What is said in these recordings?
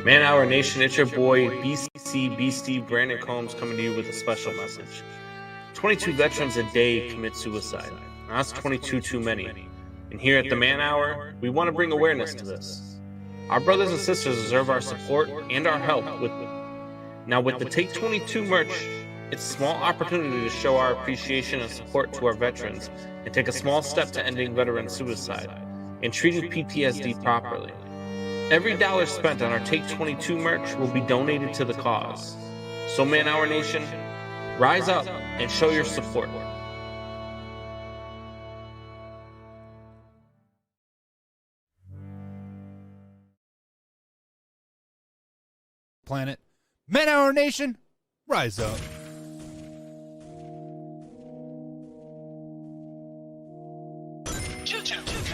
Man Hour Nation, it's your boy BC Steve Brandon Combs coming to you with a special message. 22 veterans a day commit suicide. Now, that's 22 too many. And here at the Man Hour, we want to bring awareness to this. Our brothers and sisters deserve our support and our help. With the Take 22 merch, it's a small opportunity to show our appreciation and support to our veterans and take a small step to ending veteran suicide and treating PTSD properly. Every dollar spent on our Take 22 merch will be donated to the cause. So Man Hour Nation, rise up and show your support. Planet. Man Hour Nation, rise up.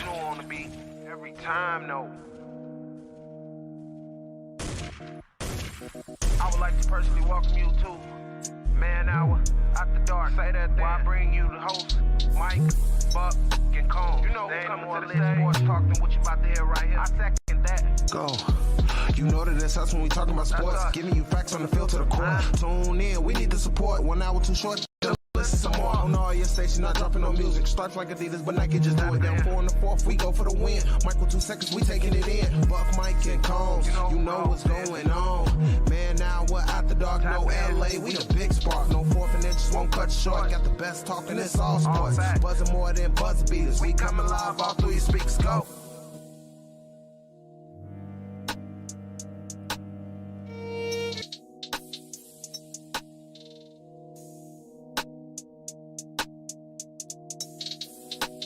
On the beat every time, no. I would like to personally welcome you to Man Hour After Dark. Say that thing. While I bring you the host, Mike, Buck, and Cone. You know who's coming to the stage. Sports talk than what you about to hear right here. I second that. Go. You know that it's us when we talking about sports. Giving you facts on the field to the court. Tune in, we need the support. 1 hour too short. Listen some more on all your stations, not dropping no music. Starts like Adidas, but Nike just do it. Down 4 in the 4th, we go for the win. Michael 2 seconds, we taking it in. Buck, Mike, and Combs, you know what's going on. Man, now we're After Dark, no LA, we the big spark. No 4th and inches won't cut short. Got the best talking, it's all sports. Buzzing more than buzz beaters. We coming live all through your speakers, go.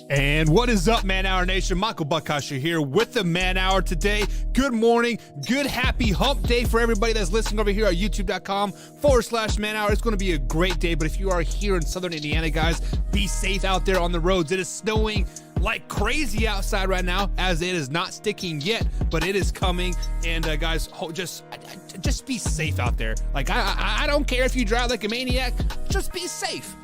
And what is up, Man Hour Nation? Michael Buckasher here with the Man Hour today. Good morning, good happy hump day for everybody that's listening over here at youtube.com/Man Hour. It's going to be a great day, but if you are here in Southern Indiana, guys, be safe out there on the roads. It is snowing like crazy outside right now, as it is not sticking yet, but it is coming. And guys, just be safe out there. Like, I don't care if you drive like a maniac, just be safe.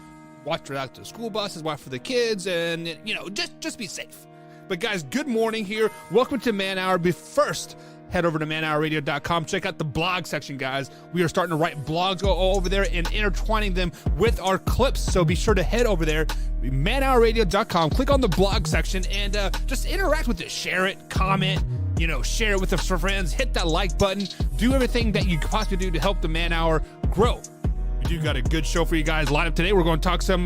Watch out the school buses, watch for the kids, and, you know, just be safe. But guys, good morning here. Welcome to Man Hour. But first, head over to manhourradio.com. Check out the blog section, guys. We are starting to write blogs all over there and intertwining them with our clips. So be sure to head over there, manhourradio.com. Click on the blog section and just interact with it. Share it, comment, you know, share it with your friends. Hit that like button. Do everything that you could possibly do to help the Man Hour grow. We do got a good show for you guys lined up today. We're going to talk some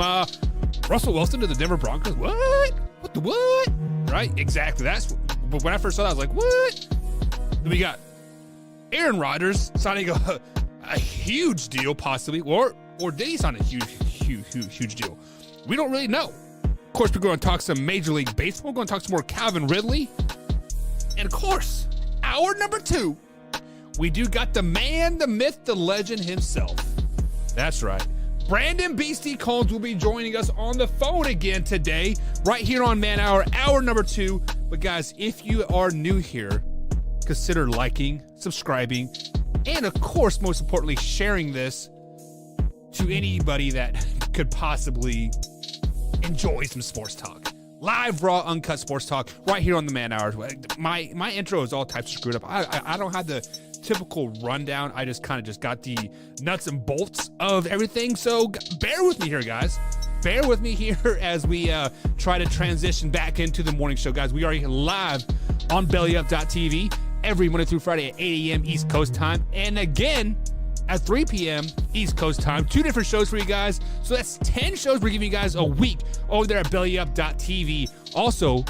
Russell Wilson to the Denver Broncos. What the what? Right? Exactly. That's when I first saw that, I was like, what? Then we got Aaron Rodgers signing a huge deal, possibly, or did he sign a huge deal? We don't really know. Of course, we're going to talk some Major League Baseball. We're going to talk some more Calvin Ridley. And of course, hour number 2, we do got the man, the myth, the legend himself. That's right. Brandon Beastie Combs will be joining us on the phone again today, right here on Man Hour, hour number 2. But guys, if you are new here, consider liking, subscribing, and of course, most importantly, sharing this to anybody that could possibly enjoy some sports talk. Live, raw, uncut sports talk right here on the Man Hour. My intro is all types of screwed up. I don't have the typical rundown. I just got the nuts and bolts of everything. So bear with me here, guys. Bear with me here as we try to transition back into the morning show, guys. We are live on BellyUp.tv every Monday through Friday at 8 a.m. East Coast time. And again, at 3 p.m. East Coast time. 2 different shows for you guys. So that's 10 shows we're giving you guys a week over there at BellyUp.tv. Also,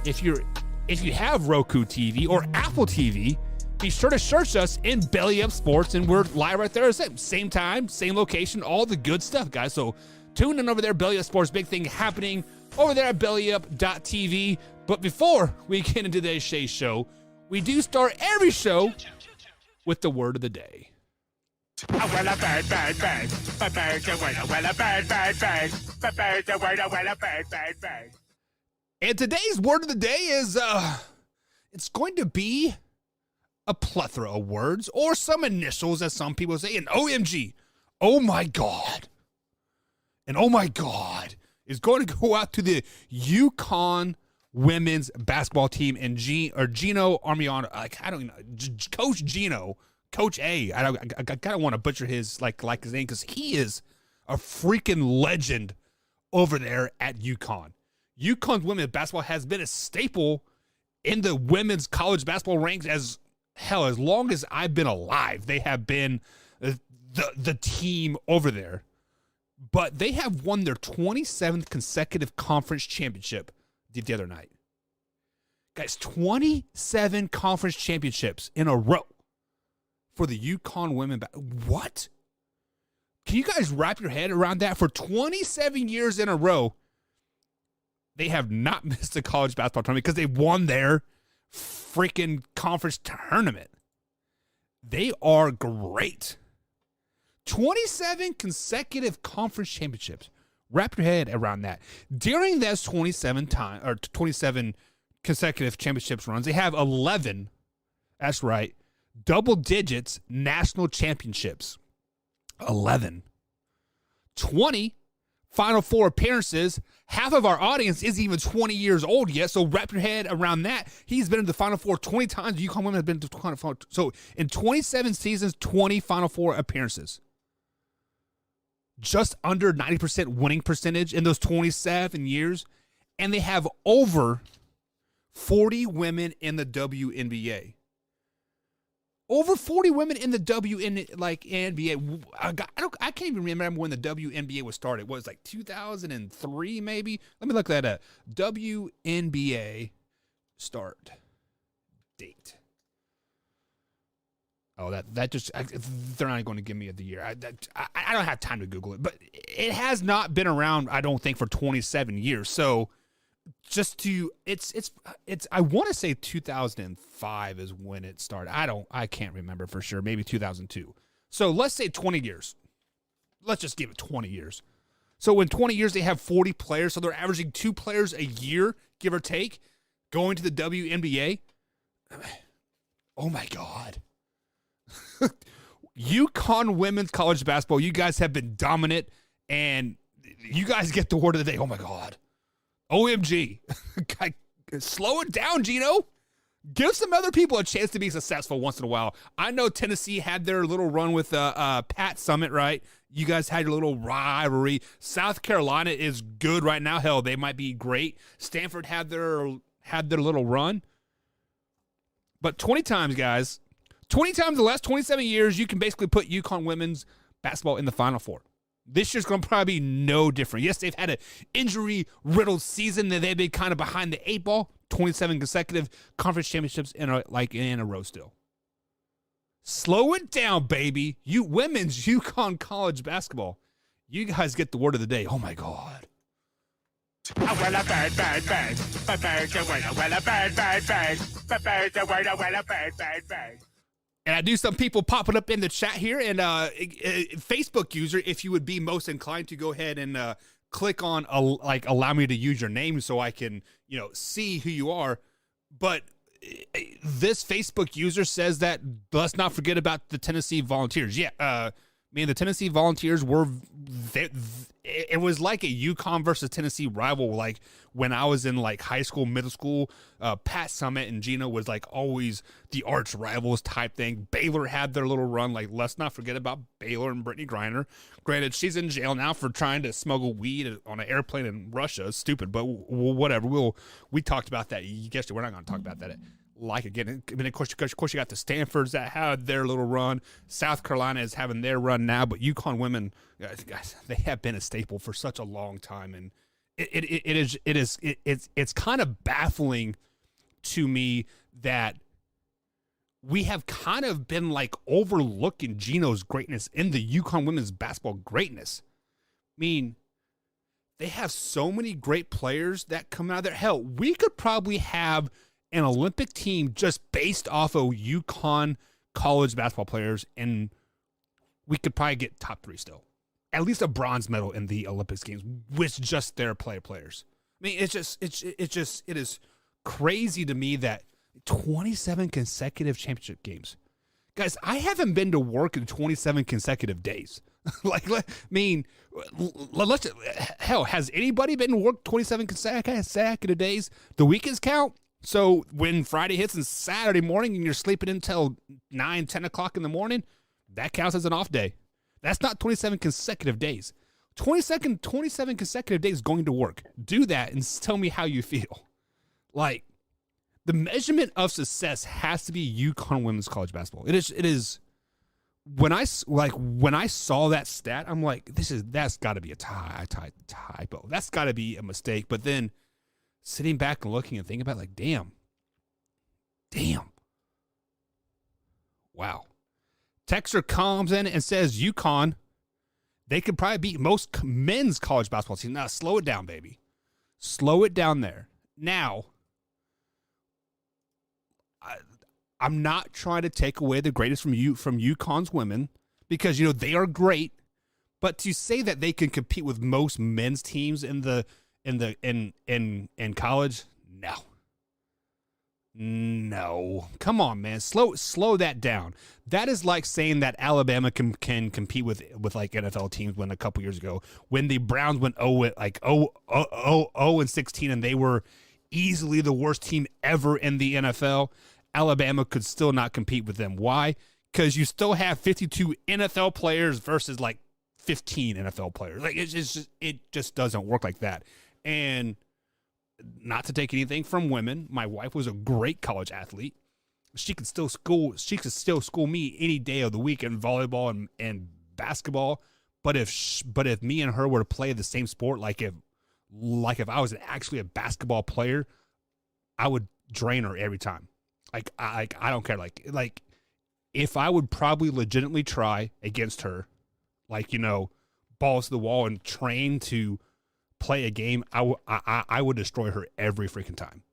if you have Roku TV or Apple TV, be sure to search us in Belly Up Sports, and we're live right there. Same time, same location, all the good stuff, guys. So tune in over there, Belly Up Sports. Big thing happening over there at BellyUp.tv. But before we get into today's show, we do start every show with the word of the day. And today's word of the day is, it's going to be a plethora of words, or some initials, as some people say, an OMG. Oh my God. And oh my God is going to go out to the UConn women's basketball team, and Gino Armiano, like I don't know, Coach Gino, Coach A. I kind of want to butcher his like his name because he is a freaking legend over there at UConn. UConn's women's basketball has been a staple in the women's college basketball ranks as long as I've been alive. They have been the team over there. But they have won their 27th consecutive conference championship the other night. Guys, 27 conference championships in a row for the UConn women. What? Can you guys wrap your head around that? For 27 years in a row, they have not missed a college basketball tournament because they won their freaking conference tournament. They are great. 27 consecutive conference championships. Wrap your head around that. During those 27 consecutive championships runs, they have 11, that's right, double digits national championships. 11. 20 Final Four appearances. Half of our audience isn't even 20 years old yet, so wrap your head around that. He's been in the Final Four 20 times. UConn women have been to the Final Four. So in 27 seasons, 20 Final Four appearances. Just under 90% winning percentage in those 27 years. And they have over 40 women in the WNBA. Over 40 women in the NBA. I can't even remember when the WNBA was started. What was it, like 2003 maybe? Let me look that up. WNBA start date. Oh, that just, they're not going to give me the year. I don't have time to Google it, but it has not been around, I don't think, for 27 years. So I want to say 2005 is when it started. I can't remember for sure. Maybe 2002. So let's say 20 years. Let's just give it 20 years. So in 20 years, they have 40 players. So they're averaging 2 players a year, give or take, going to the WNBA. Oh my God. UConn women's college basketball, you guys have been dominant, and you guys get the word of the day. Oh my God. OMG. Slow it down, Gino. Give some other people a chance to be successful once in a while. I know Tennessee had their little run with Pat Summitt, right? You guys had your little rivalry. South Carolina is good right now. Hell, they might be great. Stanford had their little run. But 20 times, guys, 20 times in the last 27 years, you can basically put UConn women's basketball in the Final Four. This year's going to probably be no different. Yes, they've had an injury-riddled season. They've been kind of behind the 8 ball. 27 consecutive conference championships in a row still. Slow it down, baby. You women's UConn college basketball. You guys get the word of the day. Oh, my God. And I do some people popping up in the chat here. And Facebook user, if you would be most inclined to go ahead and click on allow me to use your name so I can see who you are. But this Facebook user says that let's not forget about the Tennessee Volunteers. Yeah, the Tennessee Volunteers were it was like a UConn versus Tennessee rival. Like when I was in high school, middle school, Pat Summitt and Gino was always the arch rivals type thing. Baylor had their little run. Let's not forget about Baylor and Brittany Griner. Granted, she's in jail now for trying to smuggle weed on an airplane in Russia. It's stupid, but whatever. We talked about that yesterday. We're not going to talk about that. Again, I mean, of course, you got the Stanfords that had their little run. South Carolina is having their run now, but UConn women, guys, they have been a staple for such a long time, and it's kind of baffling to me that we have kind of been overlooking Gino's greatness in the UConn women's basketball greatness. I mean, they have so many great players that come out of there. Hell, we could probably have an Olympic team just based off of UConn college basketball players, and we could probably get top 3 still. At least a bronze medal in the Olympics games with just their players. I mean, it is crazy to me that 27 consecutive championship games. Guys, I haven't been to work in 27 consecutive days. Hell, has anybody been worked 27 consecutive days? The weekends count. So when Friday hits and Saturday morning and you're sleeping until 9, 10 o'clock in the morning, that counts as an off day. That's not 27 consecutive days. 27 consecutive days going to work. Do that and tell me how you feel. Like, the measurement of success has to be UConn women's college basketball. It is. When I saw that stat, I'm like, that's got to be a typo. That's got to be a mistake. But then sitting back and looking and thinking about it, like, damn. Wow. Texter comes in and says UConn, they could probably beat most men's college basketball teams. Now, slow it down, baby. Slow it down there. Now, I'm not trying to take away the greatest from UConn's women because, they are great. But to say that they can compete with most men's teams in college, no. Come on, man. Slow that down. That is like saying that Alabama can compete with like NFL teams when a couple years ago when the Browns went 0-16 and they were easily the worst team ever in the NFL. Alabama could still not compete with them. Why? Because you still have 52 NFL players versus like 15 NFL players. Like it just doesn't work like that. And not to take anything from women, my wife was a great college athlete. She could still school me any day of the week in volleyball and basketball. But if me and her were to play the same sport, like if I was actually a basketball player, I would drain her every time. I don't care. Like if I would probably legitimately try against her, balls to the wall and train to play a game, I would destroy her every freaking time.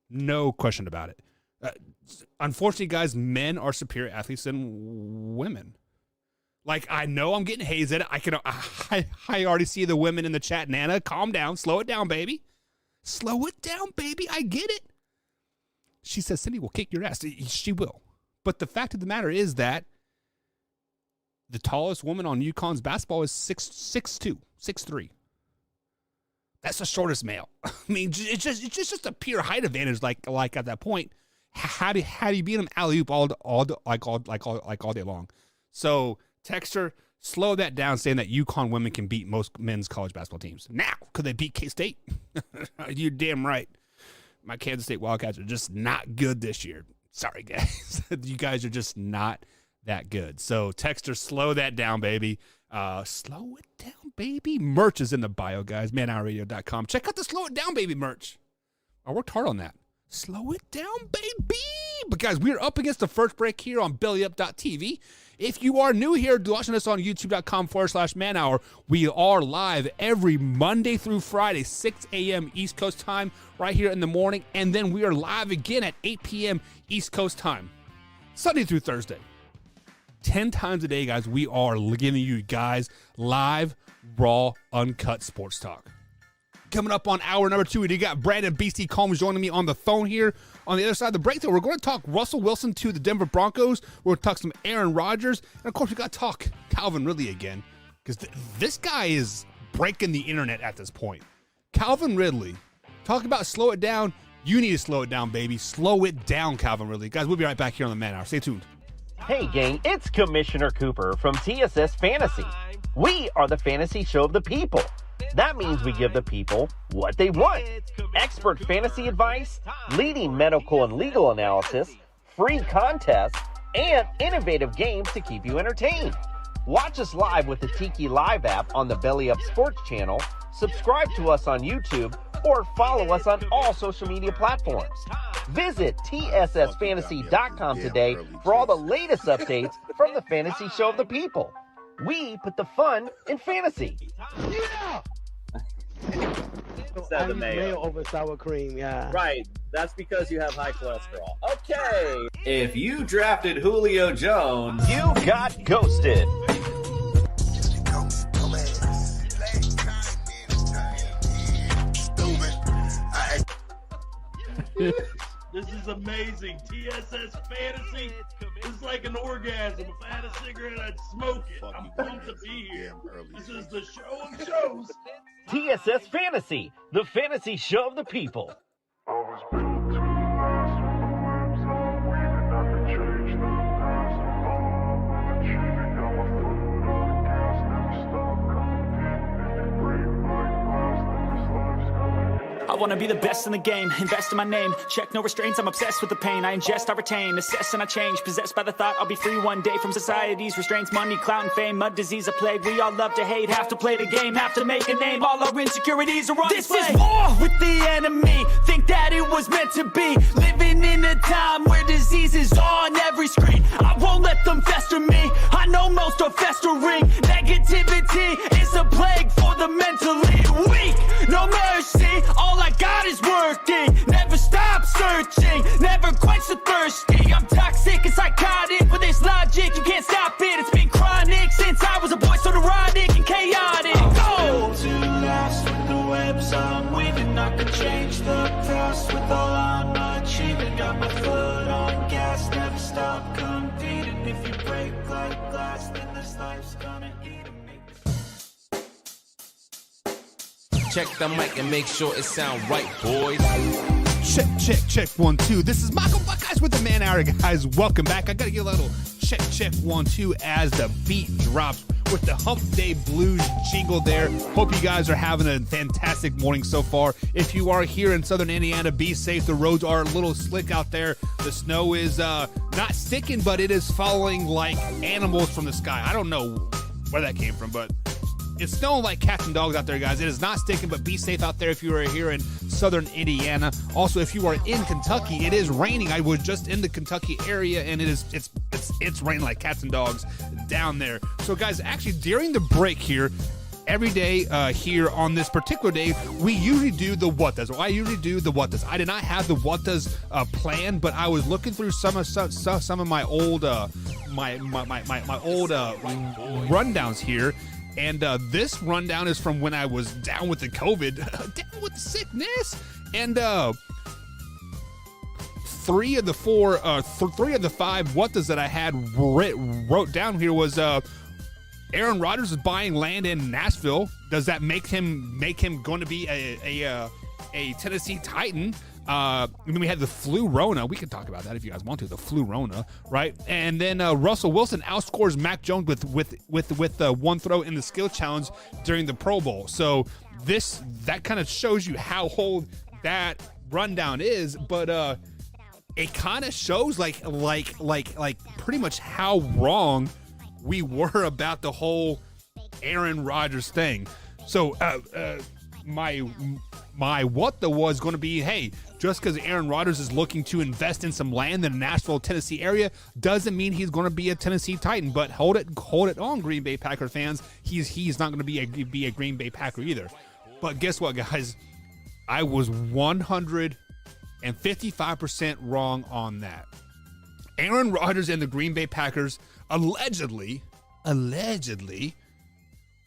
No question about it. Unfortunately, guys, men are superior athletes than women. Like, I know I'm getting hazed at it. I already see the women in the chat. Nana, calm down. Slow it down, baby. Slow it down, baby. I get it. She says Cindy will kick your ass. She will. But the fact of the matter is that the tallest woman on UConn's basketball is 6'2", 6'3". That's the shortest male. I mean, it's just a pure height advantage. Like at that point, how do you beat him alley-oop all day long? So Texter, slow that down, saying that UConn women can beat most men's college basketball teams. Now, could they beat K-State? You're damn right. My Kansas State Wildcats are just not good this year. Sorry, guys. You guys are just not that good. So Texter, slow that down, baby. Slow it down, baby. Merch is in the bio, guys. manhourradio.com. Check out the Slow It Down, Baby merch. I worked hard on that. Slow it down, baby. But, guys, we're up against the first break here on BellyUp.tv. If you are new here, watching us on youtube.com/manhour, we are live every Monday through Friday, 6 a.m. East Coast time, right here in the morning. And then we are live again at 8 p.m. East Coast time, Sunday through Thursday. 10 times a day, guys, we are giving you guys live, raw, uncut sports talk. Coming up on hour number 2, we got Brandon BC Combs joining me on the phone here. On the other side of the break, though, we're going to talk Russell Wilson to the Denver Broncos. We're going to talk some Aaron Rodgers. And, of course, we got to talk Calvin Ridley again, because this guy is breaking the internet at this point. Calvin Ridley, talk about slow it down. You need to slow it down, baby. Slow it down, Calvin Ridley. Guys, we'll be right back here on the Man Hour. Stay tuned. Hey gang, it's Commissioner Cooper from TSS Fantasy. We are the fantasy show of the people. That means we give the people what they want. Expert fantasy advice, leading medical and legal analysis, free contests, and innovative games to keep you entertained. Watch us live with the Tiki Live app on the Belly Up Sports channel, subscribe to us on YouTube, or follow us on all social media platforms. Visit TSSFantasy.com today for all the latest updates from the fantasy show of the people. We put the fun in fantasy. Yeah! Instead of mayo over sour cream, yeah. Right. That's because you have high cholesterol. Okay. If you drafted Julio Jones, you got ghosted. This is amazing. TSS Fantasy is like an orgasm. If I had a cigarette, I'd smoke it. I'm pumped to be here. This is the show of shows. TSS Fantasy, the fantasy show of the people. I wanna be the best in the game, invest in my name, check no restraints, I'm obsessed with the pain, I ingest, I retain, assess and I change, possessed by the thought I'll be free one day from society's restraints, money, clout and fame, mud, disease, a plague, we all love to hate, have to play the game, have to make a name, all our insecurities are on display. This is war with the enemy, think that it was meant to be, living in a time where disease is on every screen, I won't let them fester me, I know most are festering, negativity is a plague for the mentally weak, no mercy, all I got is working, never stop searching, never quench the thirsty, I'm toxic and psychotic, with this logic, you can't stop it, it's been chronic, since I was a boy, so neurotic and chaotic, go! To last with the webs I'm weaving, I could change the past with all I'm achieving, got my foot on gas, never stop competing, if you break like glass, then this life's gonna eat it. Check the mic and make sure it sound right, boys. Check, check, check, 1, 2. This is Michael Buckeyes with the Man Hour, guys. Welcome back. I gotta get a little check, check, 1, 2 as the beat drops with the Hump Day Blues jingle there. Hope you guys are having a fantastic morning so far. If you are here in southern Indiana, be safe. The roads are a little slick out there. The snow is not sticking, but it is falling like animals from the sky. I don't know where that came from, but it's snowing like cats and dogs out there, guys. It is not sticking, but be safe out there if you are here in southern Indiana. Also, if you are in Kentucky, it is raining. I was just in the Kentucky area, and it's raining like cats and dogs down there. So, guys, actually, during the break here, every day here on this particular day, we usually do the what does. I usually do the what does. I did not have the what does plan, but I was looking through some of my old my old rundowns here. And this rundown is from when I was down with the COVID, down with the sickness. And 3 of the 5 what does that I had wrote down here was Aaron Rodgers is buying land in Nashville. Does that make him going to be a Tennessee Titan? And then we had the flu Rona. We can talk about that if you guys want to. The flu Rona, right? And then Russell Wilson outscores Mac Jones with one throw in the skill challenge during the Pro Bowl. So that kind of shows you how old that rundown is, but it kind of shows like pretty much how wrong we were about the whole Aaron Rodgers thing. So my what the was going to be, hey, just because Aaron Rodgers is looking to invest in some land in the Nashville, Tennessee area doesn't mean he's going to be a Tennessee Titan. But hold it on, Green Bay Packer fans. He's not going to be a Green Bay Packer either. But guess what, guys? I was 155% wrong on that. Aaron Rodgers and the Green Bay Packers allegedly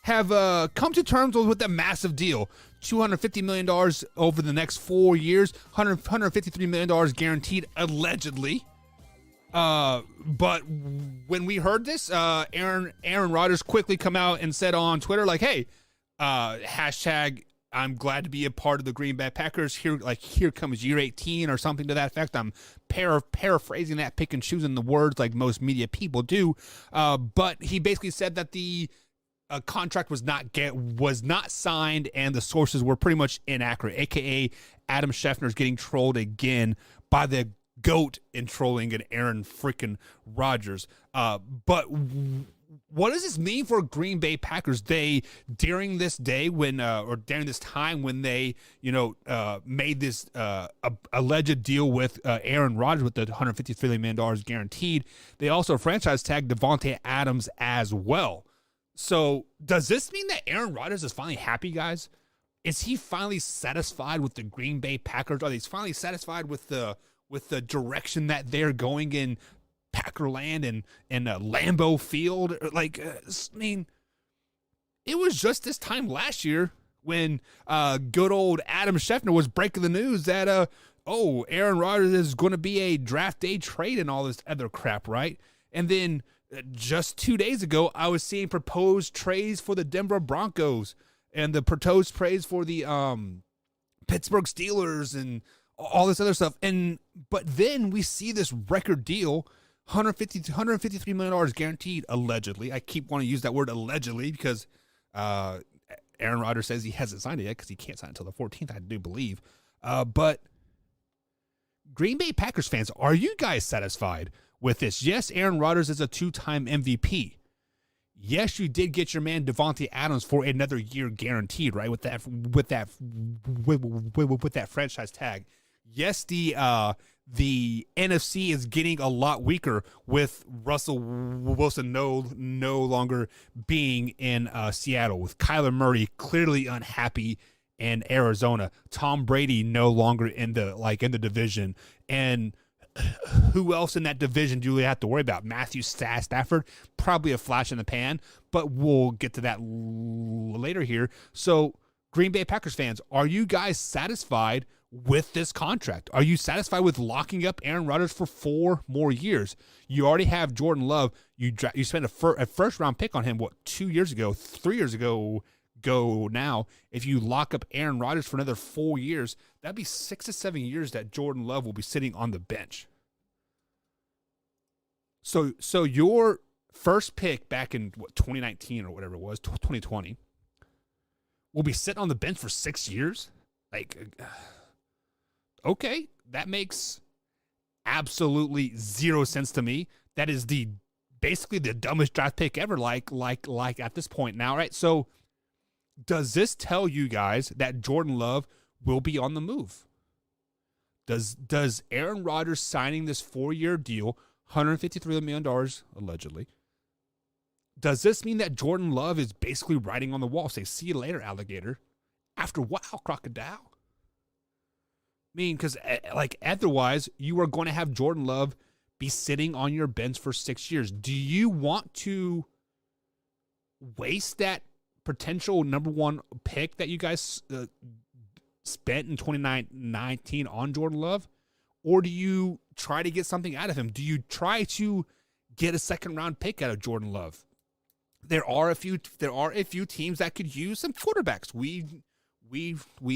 have come to terms with a massive deal. $250 million over the next 4 years, $153 million guaranteed, allegedly. But when we heard this, Aaron Rodgers quickly come out and said on Twitter, like, hey, hashtag I'm glad to be a part of the Green Bay Packers. Here comes year 18 or something to that effect. I'm paraphrasing that, pick and choosing the words like most media people do. But he basically said that the contract was not signed and the sources were pretty much inaccurate, aka Adam Schefter's getting trolled again by the GOAT in trolling an Aaron freaking Rodgers. But what does this mean for Green Bay Packers? They during this day when or during this time when they made this alleged deal with Aaron Rodgers with the $153 million guaranteed, they also franchise tagged Devontae Adams as well. So does this mean that Aaron Rodgers is finally happy, guys? Is he finally satisfied with the Green Bay Packers? Are they finally satisfied with the direction that they're going in Packerland and Lambeau Field? Like, I mean, it was just this time last year when good old Adam Schefter was breaking the news that oh, Aaron Rodgers is going to be a draft day trade and all this other crap, right? And then just 2 days ago, I was seeing proposed trades for the Denver Broncos and the proposed trades for the Pittsburgh Steelers and all this other stuff. But then we see this record deal, $153 million guaranteed, allegedly. I keep wanting to use that word allegedly because Aaron Rodgers says he hasn't signed it yet because he can't sign it until the 14th, I do believe. But Green Bay Packers fans, are you guys satisfied with this? Yes, Aaron Rodgers is a 2-time MVP. Yes, you did get your man Devontae Adams for another year guaranteed, right? With that franchise tag. Yes, the NFC is getting a lot weaker with Russell Wilson no longer being in Seattle, with Kyler Murray clearly unhappy in Arizona, Tom Brady no longer in the division, and who else in that division do we have to worry about? Matthew Stafford, probably a flash in the pan, but we'll get to that later here. So, Green Bay Packers fans, are you guys satisfied with this contract? Are you satisfied with locking up Aaron Rodgers for 4 more years? You already have Jordan Love. You spent a first-round pick on him, 2 years ago, 3 years ago now. If you lock up Aaron Rodgers for another 4 years, that'd be 6 to 7 years that Jordan Love will be sitting on the bench. So your first pick back in 2019 or whatever it was, 2020, will be sitting on the bench for 6 years? Okay, that makes absolutely zero sense to me. That is basically the dumbest draft pick ever, like at this point now, right? So does this tell you guys that Jordan Love will be on the move? Does Aaron Rodgers signing this 4-year deal, $153 million allegedly, does this mean that Jordan Love is basically writing on the wall, say, see you later, alligator, after wow, crocodile? I mean, because otherwise you are going to have Jordan Love be sitting on your bench for 6 years. Do you want to waste that potential number 1 pick that you guys spent in 2019 on Jordan Love? Or do you try to get something out of him? Do you try to get a 2nd-round pick out of Jordan Love? There are a few teams that could use some quarterbacks. We've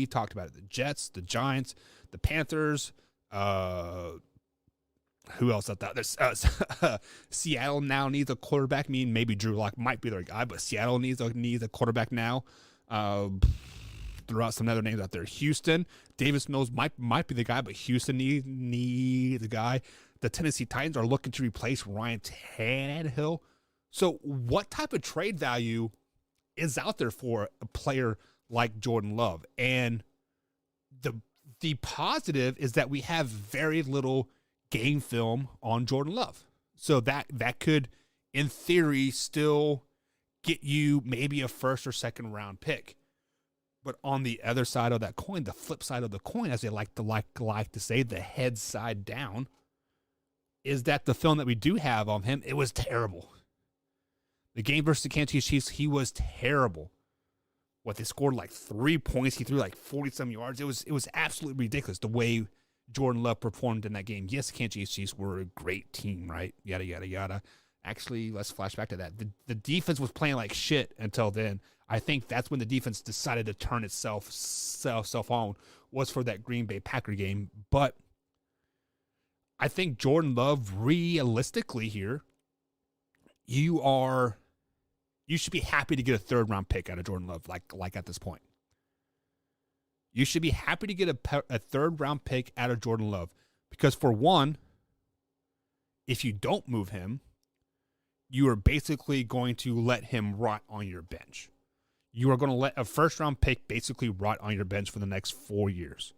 talked about it. The Jets, the Giants, the Panthers, who else out there? Seattle now needs a quarterback. I mean, maybe Drew Lock might be their guy, but Seattle needs a quarterback now. Throw out some other names out there. Houston, Davis Mills might be the guy, but Houston needs a guy. The Tennessee Titans are looking to replace Ryan Tannehill. So what type of trade value is out there for a player like Jordan Love? And the positive is that we have very little game film on Jordan Love. So that could, in theory, still get you maybe a 1st or 2nd round pick. But on the other side of that coin, the flip side of the coin, as they like to say, the head side down, is that the film that we do have on him, it was terrible. The game versus the Kansas City Chiefs, he was terrible. They scored 3 points. He threw 40-some yards. It was absolutely ridiculous the way Jordan Love performed in that game. Yes, the Kansas City Chiefs were a great team, right? Yada, yada, yada. Actually, let's flash back to that. The defense was playing like shit until then. I think that's when the defense decided to turn itself on, was for that Green Bay Packer game. But I think Jordan Love, realistically here, you should be happy to get a 3rd-round pick out of Jordan Love, like at this point. You should be happy to get a 3rd-round pick out of Jordan Love. Because for one, if you don't move him, you are basically going to let him rot on your bench. You are going to let a 1st-round pick basically rot on your bench for the next 4 years.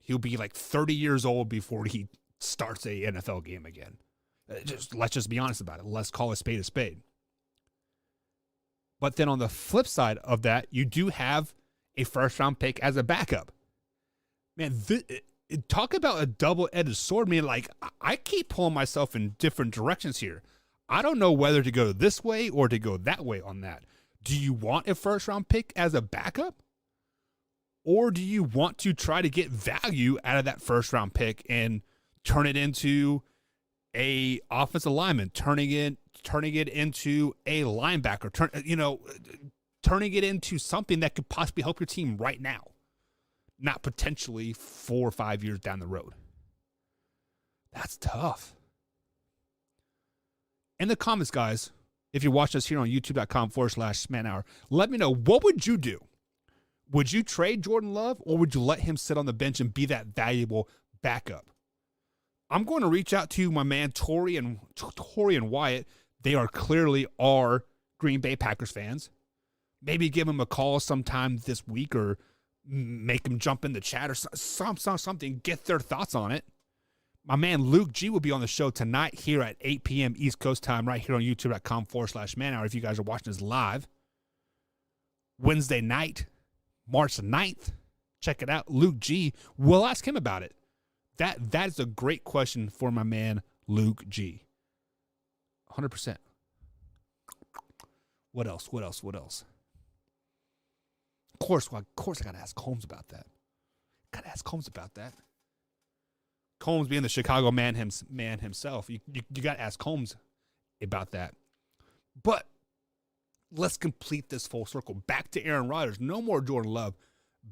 He'll be 30 years old before he starts a NFL game again. Let's just be honest about it. Let's call a spade a spade. But then on the flip side of that, you do have a 1st-round pick as a backup. Man, talk about a double-edged sword. I keep pulling myself in different directions here. I don't know whether to go this way or to go that way on that. Do you want a 1st-round pick as a backup? Or do you want to try to get value out of that first round pick and turn it into a offensive lineman, turning it into a linebacker, turning it into something that could possibly help your team right now, not potentially 4 or 5 years down the road? That's tough. In the comments, guys, if you're watching us here on youtube.com/manhour, let me know, what would you do? Would you trade Jordan Love, or would you let him sit on the bench and be that valuable backup? I'm going to reach out to my man Tori and Wyatt. They are clearly our Green Bay Packers fans. Maybe give them a call sometime this week, or make them jump in the chat or something, get their thoughts on it. My man Luke G will be on the show tonight here at 8 p.m. East Coast time, right here on youtube.com/manhour if you guys are watching us live. Wednesday night, March 9th. Check it out. Luke G. We'll ask him about it. That is a great question for my man Luke G. 100%. What else? Of course I got to ask Combs about that. Combs being the Chicago man himself, you got to ask Combs about that. But let's complete this full circle. Back to Aaron Rodgers. No more Jordan Love.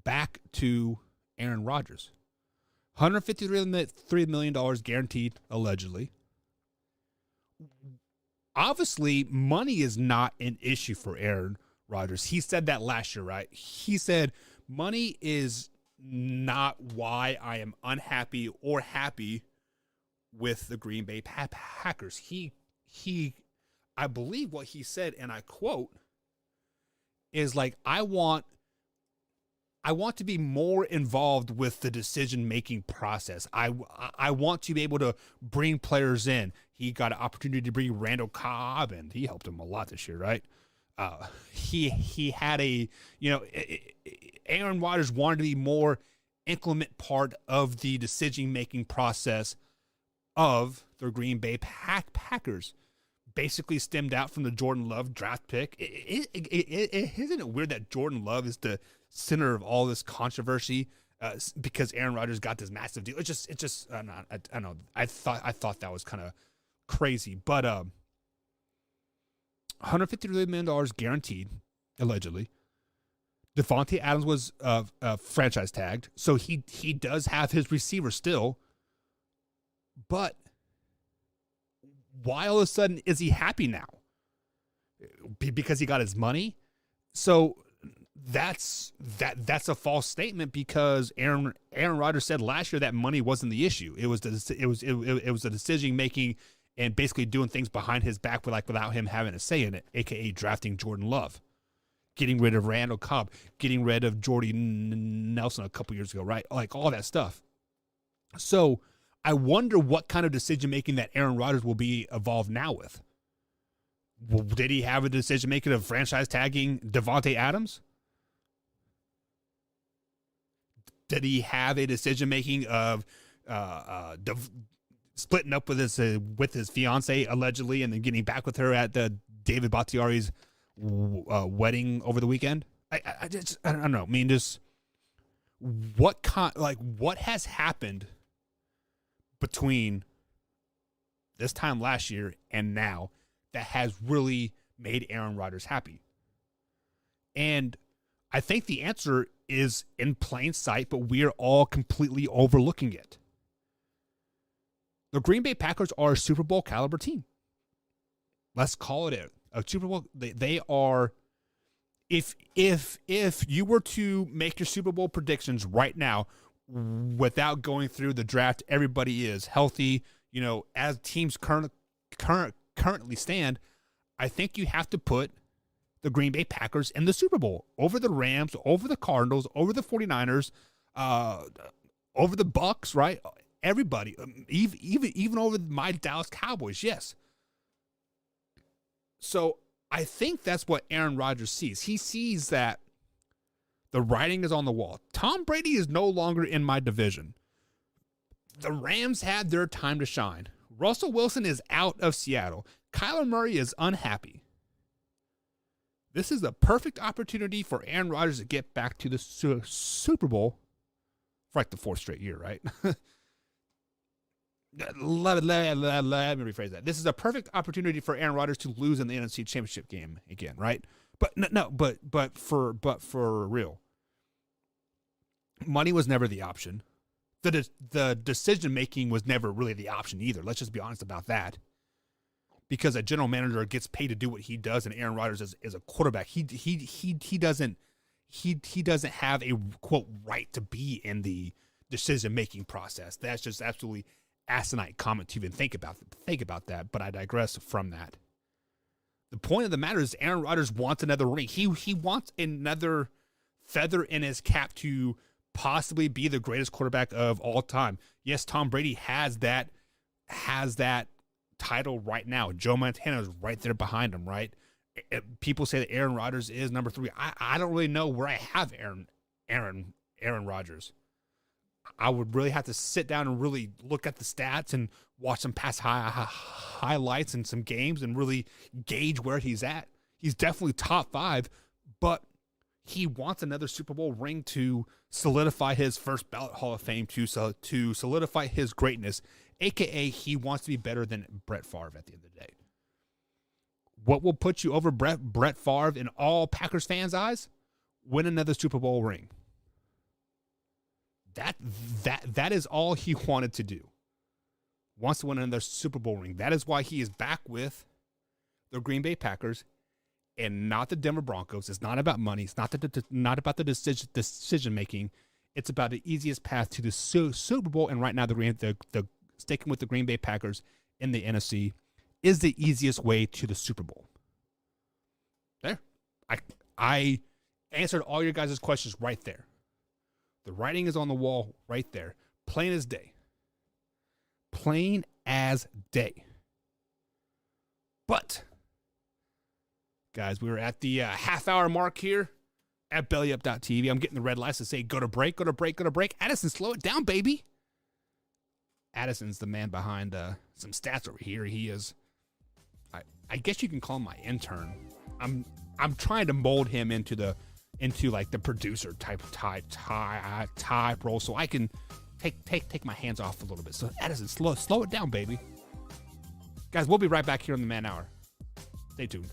Back to Aaron Rodgers. $153 million guaranteed, allegedly. Obviously, money is not an issue for Aaron Rodgers. He said that last year, right? He said, money is not why I am unhappy or happy with the Green Bay Packers. He I believe what he said, and I quote, is like, I want to be more involved with the decision-making process. I want to be able to bring players in. He got an opportunity to bring Randall Cobb, and he helped him a lot this year, right? He had Aaron Rodgers wanted to be more inclement part of the decision-making process of the Green Bay Packers. Basically stemmed out from the Jordan Love draft pick. Isn't it weird that Jordan Love is the center of all this controversy because Aaron Rodgers got this massive deal? It's just I don't know. I thought that was kind of crazy, but $153 million guaranteed, allegedly. Devontae Adams was franchise tagged, so he does have his receiver still. But why all of a sudden is he happy now? Because he got his money? So that's a false statement, because Aaron Rodgers said last year that money wasn't the issue. It was the decision making and basically doing things behind his back without him having a say in it, aka drafting Jordan Love, getting rid of Randall Cobb, getting rid of Jordy Nelson a couple years ago, right? Like all that stuff. So I wonder what kind of decision making that Aaron Rodgers will be involved now with. Did he have a decision making of franchise tagging Devontae Adams? Did he have a decision making of splitting up with his fiance allegedly, and then getting back with her at the David Bakhtiari's wedding over the weekend? I don't know. I mean, just what has happened between this time last year and now that has really made Aaron Rodgers happy? And I think the answer is in plain sight, but we are all completely overlooking it. The Green Bay Packers are a Super Bowl caliber team. Let's call it a Super Bowl. They are. If you were to make your Super Bowl predictions right now, without going through the draft, everybody is healthy. As teams currently stand, I think you have to put the Green Bay Packers in the Super Bowl over the Rams, over the Cardinals, over the 49ers, over the Bucks, right? Everybody, even over my Dallas Cowboys, yes. So I think that's what Aaron Rodgers sees. He sees that the writing is on the wall. Tom Brady is no longer in my division. The Rams had their time to shine. Russell Wilson is out of Seattle. Kyler Murray is unhappy. This is a perfect opportunity for Aaron Rodgers to get back to the Super Bowl for like the 4th straight year, right? Let me rephrase that. This is a perfect opportunity for Aaron Rodgers to lose in the NFC Championship game again, right? But for real, money was never the option. The decision making was never really the option either. Let's just be honest about that. Because a general manager gets paid to do what he does, and Aaron Rodgers is a quarterback. He doesn't have a quote right to be in the decision making process. That's just absolutely asinine comment to even think about that. But I digress from that. The point of the matter is Aaron Rodgers wants another ring. He wants another feather in his cap to possibly be the greatest quarterback of all time. Yes, Tom Brady has that title right now. Joe Montana is right there behind him, right? People say that Aaron Rodgers is number 3. I don't really know where I have Aaron Rodgers. I would really have to sit down and really look at the stats and watch some past highlights and some games and really gauge where he's at. He's definitely top 5, but he wants another Super Bowl ring to solidify his first ballot Hall of Fame, to solidify his greatness, a.k.a. he wants to be better than Brett Favre at the end of the day. What will put you over Brett Favre in all Packers fans' eyes? Win another Super Bowl ring. That is all he wanted to do. Wants to win another Super Bowl ring. That is why he is back with the Green Bay Packers and not the Denver Broncos. It's not about money. It's not about the decision making. It's about the easiest path to the Super Bowl. And right now, the sticking with the Green Bay Packers in the NFC is the easiest way to the Super Bowl. There, I answered all your guys' questions right there. The writing is on the wall right there. Plain as day. Plain as day. But, guys, we were at the half-hour mark here at BellyUp.tv. I'm getting the red lights to say, go to break, go to break, go to break. Addison, slow it down, baby. Addison's the man behind some stats over here. He is, I guess you can call him my intern. I'm trying to mold him into like the producer type role, so I can take my hands off a little bit. So Addison, slow it down, baby. Guys, we'll be right back here on the Man Hour. Stay tuned.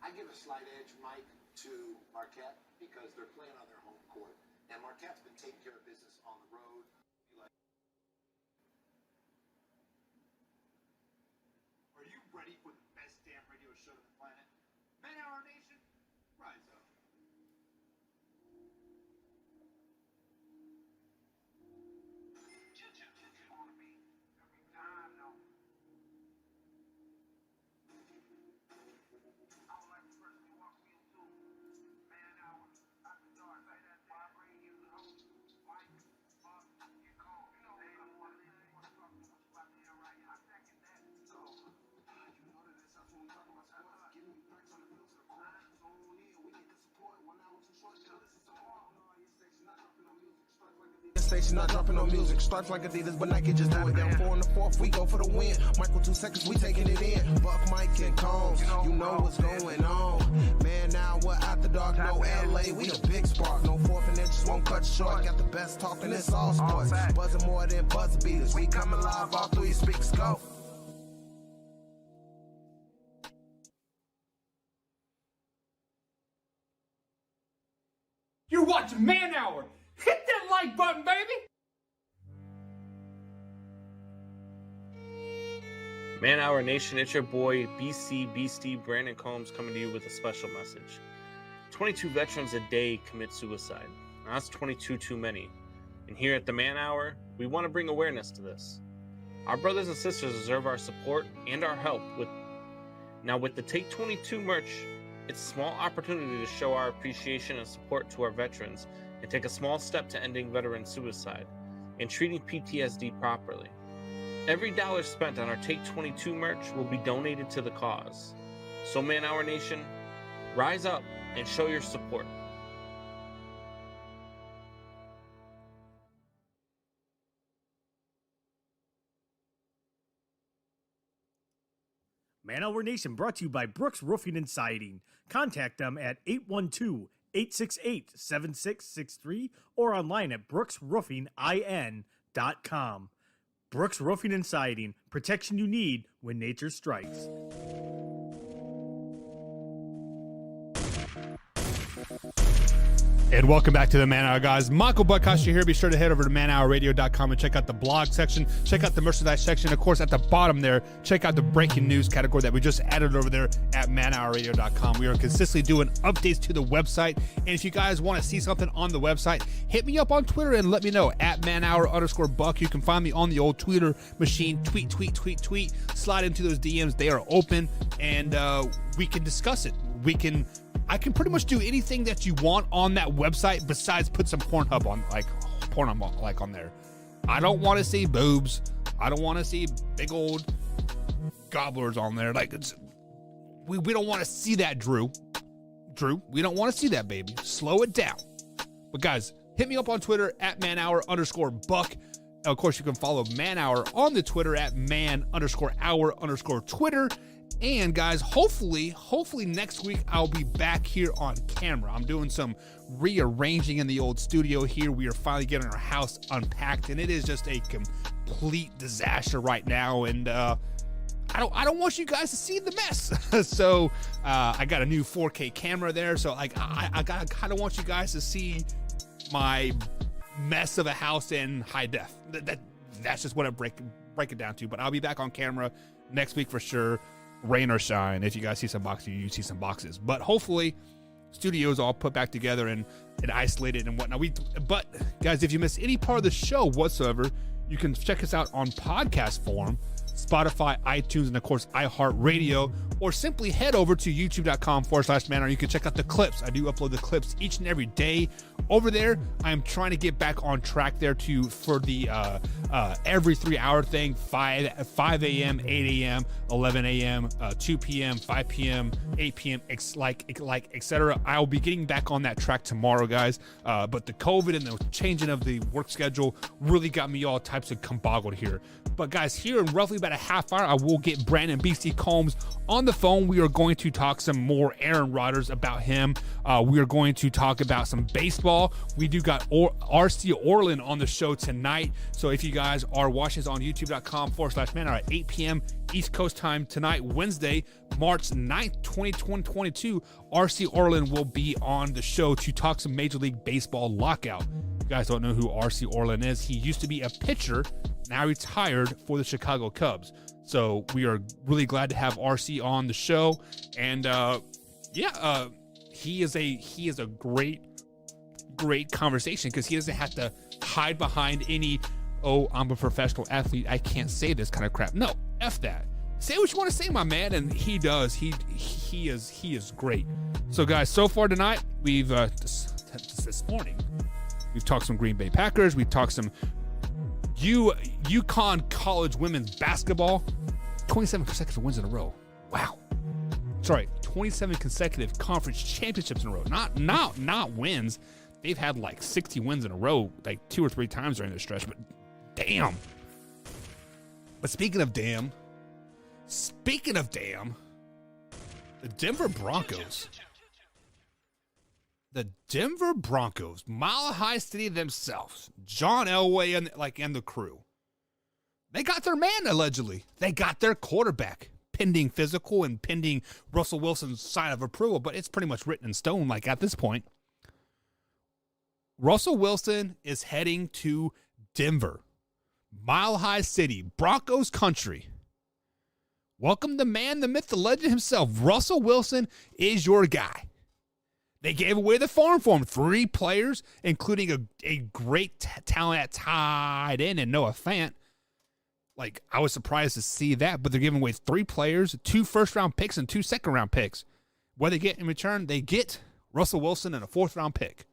I give a slight edge, Mike, to Marquette because they're playing on their home court, and Marquette's been taking care of business on the road. Are you ready for the best damn radio show on the planet? Man Hour Nation, rise up. Station not dropping no music. Stripes like Adidas, but Nike just do it. Down 4 in the 4th, we go for the win. Michael 2 seconds, we taking it in. Buck, Mike, and Combs, you know what's going on. Man, now we're out the dark, no LA, we a big spark. No 4th and inches won't cut short. Got the best talking, it's all sports. Buzzing more than buzzer beaters. We coming live, all 3 speakers go. You're watching Man Hour. Hit that like button, baby. Man Hour Nation, it's your boy BC Beastie Brandon Combs coming to you with a special message. 22 veterans a day commit suicide. Now, that's 22 too many. And here at the Man Hour, we want to bring awareness to this. Our brothers and sisters deserve our support and our help with the Take 22 merch. It's a small opportunity to show our appreciation and support to our veterans and take a small step to ending veteran suicide and treating PTSD properly. Every dollar spent on our Take 22 merch will be donated to the cause. So Man Hour Nation, Rise up and show your support. Man Hour Nation brought to you by Brooks Roofing and Siding. Contact them at 812-868-7663 or online at brooksroofingin.com. Brooks Roofing and Siding, protection you need when nature strikes. And welcome back to the Man Hour, guys. Michael Buckhouse here. Be sure to head over to manhourradio.com and check out the blog section. Check out the merchandise section. Of course, at the bottom there, check out the breaking news category that we just added over there at manhourradio.com. We are consistently doing updates to the website. And if you guys want to see something on the website, hit me up on Twitter and let me know at manhour_buck. You can find me on the old Twitter machine. Tweet. Slide into those DMs. They are open, and we can discuss it. I can pretty much do anything that you want on that website besides put some Pornhub on, on there. I don't want to see boobs. I don't want to see big old gobblers on there. We don't want to see that, Drew. We don't want to see that, baby. Slow it down. But guys, hit me up on Twitter at manhour_buck. Of course, you can follow Man Hour on the Twitter at man_hour_Twitter. And guys, hopefully next week I'll be back here on camera. I'm doing some rearranging in the old studio here. We are finally getting our house unpacked, and it is just a complete disaster right now. And I don't want you guys to see the mess. So I got a new 4K camera there. So I kind of want you guys to see my mess of a house in high def. That's just what I break it down to. But I'll be back on camera next week for sure. Rain or shine. If you guys see some boxes, you see some boxes. But hopefully, studio's all put back together and isolated and whatnot. But guys, if you miss any part of the show whatsoever, you can check us out on podcast form, Spotify, iTunes, and of course iHeartRadio, or simply head over to youtube.com/manhour. You can check out the clips. I do upload the clips each and every day over there. I'm trying to get back on track there for the every 3 hour thing, 5 a.m., 8 a.m., 11 a.m., 2 p.m., 5 p.m., 8 p.m., etc. I'll be getting back on that track tomorrow, guys. But the COVID and the changing of the work schedule really got me all types of comboggled here. But guys, here in roughly about a half hour, I will get Brandon BC Combs on the phone. We are going to talk some more Aaron Rodgers about him. We are going to talk about some baseball. We do got RC Orland on the show tonight. So if you guys are watching us on youtube.com/manhour at 8 p.m. East Coast time tonight, Wednesday, March 9th, 2022, RC Orland will be on the show to talk some Major League Baseball lockout. If you guys don't know who RC Orland is, he used to be a pitcher, now retired for the Chicago Cubs. So we are really glad to have RC on the show. And he is a great conversation because he doesn't have to hide behind any, I'm a professional athlete, I can't say this kind of crap. No, F that. Say what you want to say, my man, and he does. He is great. So guys, so far tonight, we've this morning, we've talked some Green Bay Packers, we've talked some UConn college women's basketball, 27 consecutive wins in a row. Wow. Sorry, 27 consecutive conference championships in a row. Not wins. They've had like 60 wins in a row, like 2 or 3 times during this stretch, but damn. But speaking of damn, the Denver Broncos. The Denver Broncos, Mile High City themselves, John Elway and the crew. They got their man, allegedly. They got their quarterback, pending physical and pending Russell Wilson's sign of approval, but it's pretty much written in stone, like at this point. Russell Wilson is heading to Denver, Mile High City, Broncos country. Welcome the man, the myth, the legend himself. Russell Wilson is your guy. They gave away the farm for him. 3 players, including a great talent at tight end and Noah Fant. Like, I was surprised to see that, but they're giving away 3 players, 2 first-round picks and 2 second-round picks. What they get in return? They get Russell Wilson and a 4th-round pick.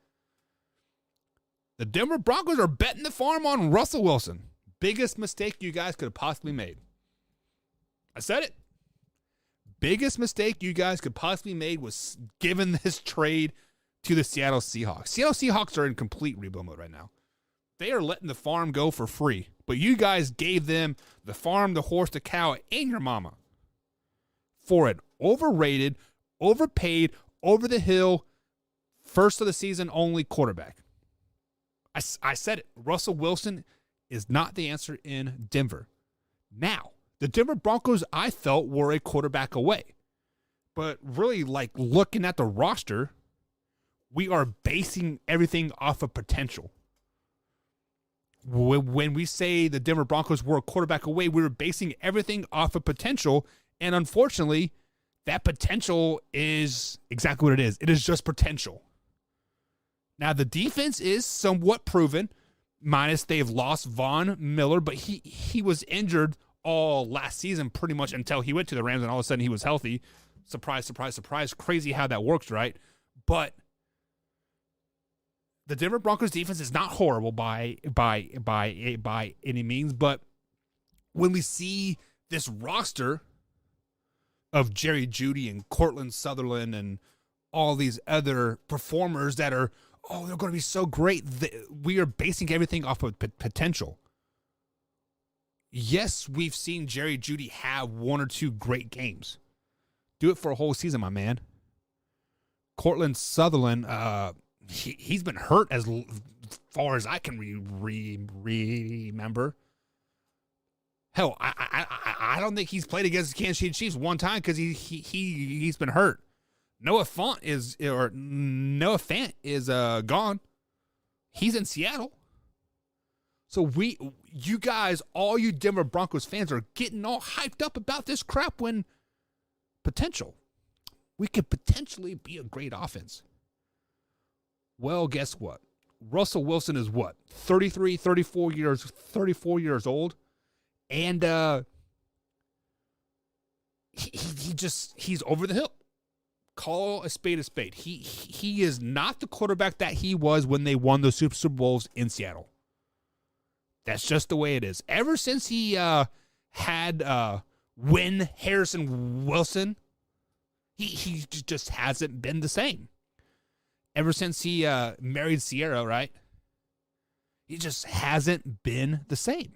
The Denver Broncos are betting the farm on Russell Wilson. Biggest mistake you guys could have possibly made. I said it. biggest mistake you guys could possibly make was giving this trade to the Seattle Seahawks. Seattle Seahawks are in complete rebuild mode right now. They are letting the farm go for free, but you guys gave them the farm, the horse, the cow, and your mama for an overrated, overpaid, over the hill, first of the season only quarterback. I said it. Russell Wilson is not the answer in Denver. Now, the Denver Broncos, I felt, were a quarterback away. But really, like, looking at the roster, we are basing everything off of potential. When we say the Denver Broncos were a quarterback away, we were basing everything off of potential. And unfortunately, that potential is exactly what it is. It is just potential. Now, the defense is somewhat proven, minus they've lost Von Miller, but he was injured all last season pretty much until he went to the Rams, and all of a sudden he was healthy. Surprise, surprise, surprise. Crazy how that works, right? But the Denver Broncos defense is not horrible by any means, but when we see this roster of Jerry Jeudy and Cortland Sutherland and all these other performers that are, they're going to be so great, we are basing everything off of potential. Yes, we've seen Jerry Jeudy have one or two great games. Do it for a whole season, my man. Cortland Sutherland, he's been hurt as far as I can remember. Hell, I don't think he's played against the Kansas City Chiefs one time because he's been hurt. Noah Fant is gone. He's in Seattle. So you guys, all you Denver Broncos fans, are getting all hyped up about this crap when potential. We could potentially be a great offense. Well, guess what? Russell Wilson is what? 34 years old. And he's over the hill. Call a spade a spade. He is not the quarterback that he was when they won the Super Bowls in Seattle. That's just the way it is. Ever since he had Win Harrison Wilson, he just hasn't been the same. Ever since he married Sierra, right? He just hasn't been the same.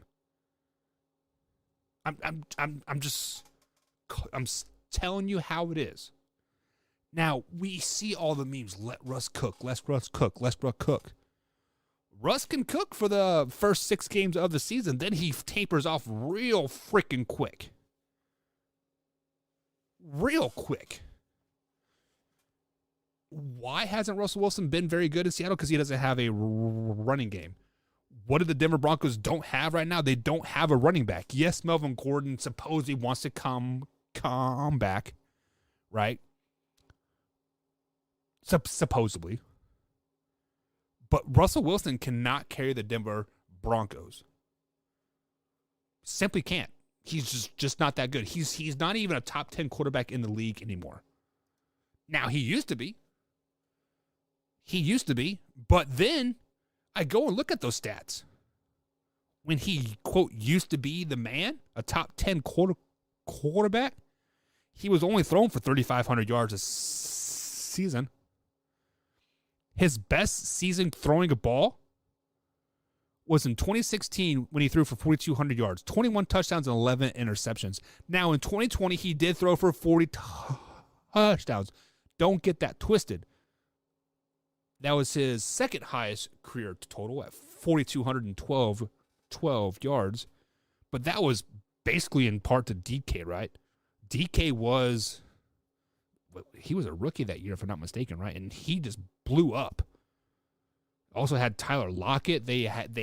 I'm telling you how it is. Now, we see all the memes. Let Russ cook. Let Russ cook. Let Russ cook. Russ can cook for the first 6 games of the season. Then he tapers off real freaking quick. Real quick. Why hasn't Russell Wilson been very good in Seattle? Because he doesn't have a running game. What do the Denver Broncos don't have right now? They don't have a running back. Yes, Melvin Gordon supposedly wants to come back, right? Supposedly. But Russell Wilson cannot carry the Denver Broncos. Simply can't. He's just not that good. He's not even a top 10 quarterback in the league anymore. Now, he used to be. But then I go and look at those stats. When he, quote, used to be the man, a top 10 quarterback, he was only thrown for 3,500 yards a season. His best season throwing a ball was in 2016 when he threw for 4,200 yards, 21 touchdowns and 11 interceptions. Now, in 2020, he did throw for 40 touchdowns. Don't get that twisted. That was his second highest career total at 4,212 yards. But that was basically in part to DK, right? DK was a rookie that year, if I'm not mistaken, right? And he just blew up. Also had Tyler Lockett. They had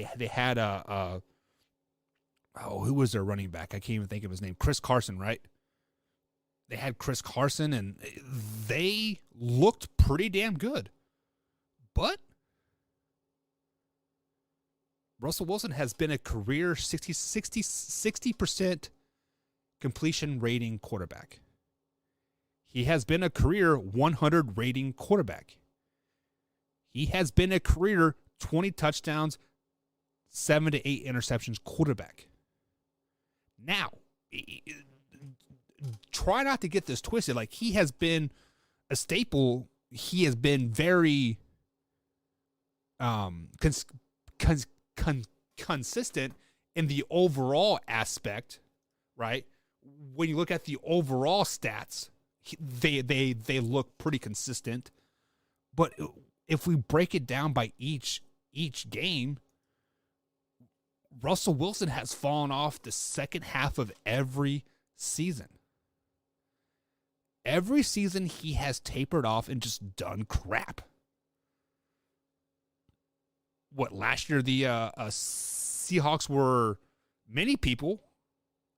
who was their running back? I can't even think of his name. Chris Carson, right? They had Chris Carson, and they looked pretty damn good. But Russell Wilson has been a career 60% completion rating quarterback. He has been a career 100 rating quarterback. He has been a career 20 touchdowns, 7 to 8 interceptions quarterback. Now, try not to get this twisted. Like, he has been a staple. He has been very consistent in the overall aspect, right? When you look at the overall stats, they look pretty consistent. But if we break it down by each game, Russell Wilson has fallen off the second half of every season. Every season he has tapered off and just done crap. What, last year the Seahawks were, many people,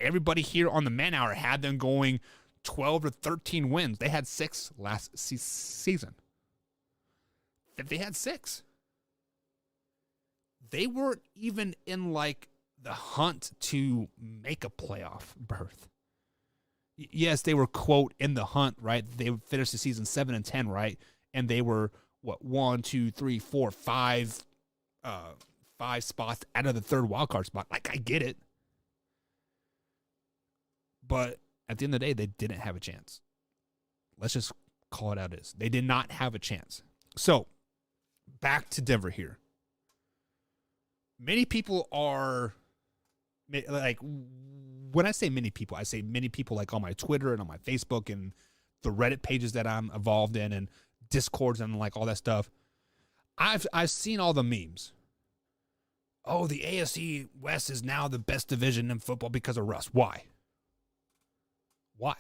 everybody here on the Man Hour had them going 12 to 13 wins. They had 6 last season. They had 6. They weren't even in like the hunt to make a playoff berth. Yes, they were, quote, in the hunt, right? They finished the season 7-10, right? And they were, what, 1, 2, 3, 4, 5 spots out of the third wildcard spot. Like, I get it. But at the end of the day, they didn't have a chance. Let's just call it out as. They did not have a chance. So, back to Denver here. Many people are, like, when I say many people, I say many people like on my Twitter and on my Facebook and the Reddit pages that I'm involved in and Discords and like all that stuff. I've seen all the memes. Oh, the AFC West is now the best division in football because of Russ. Why? Why?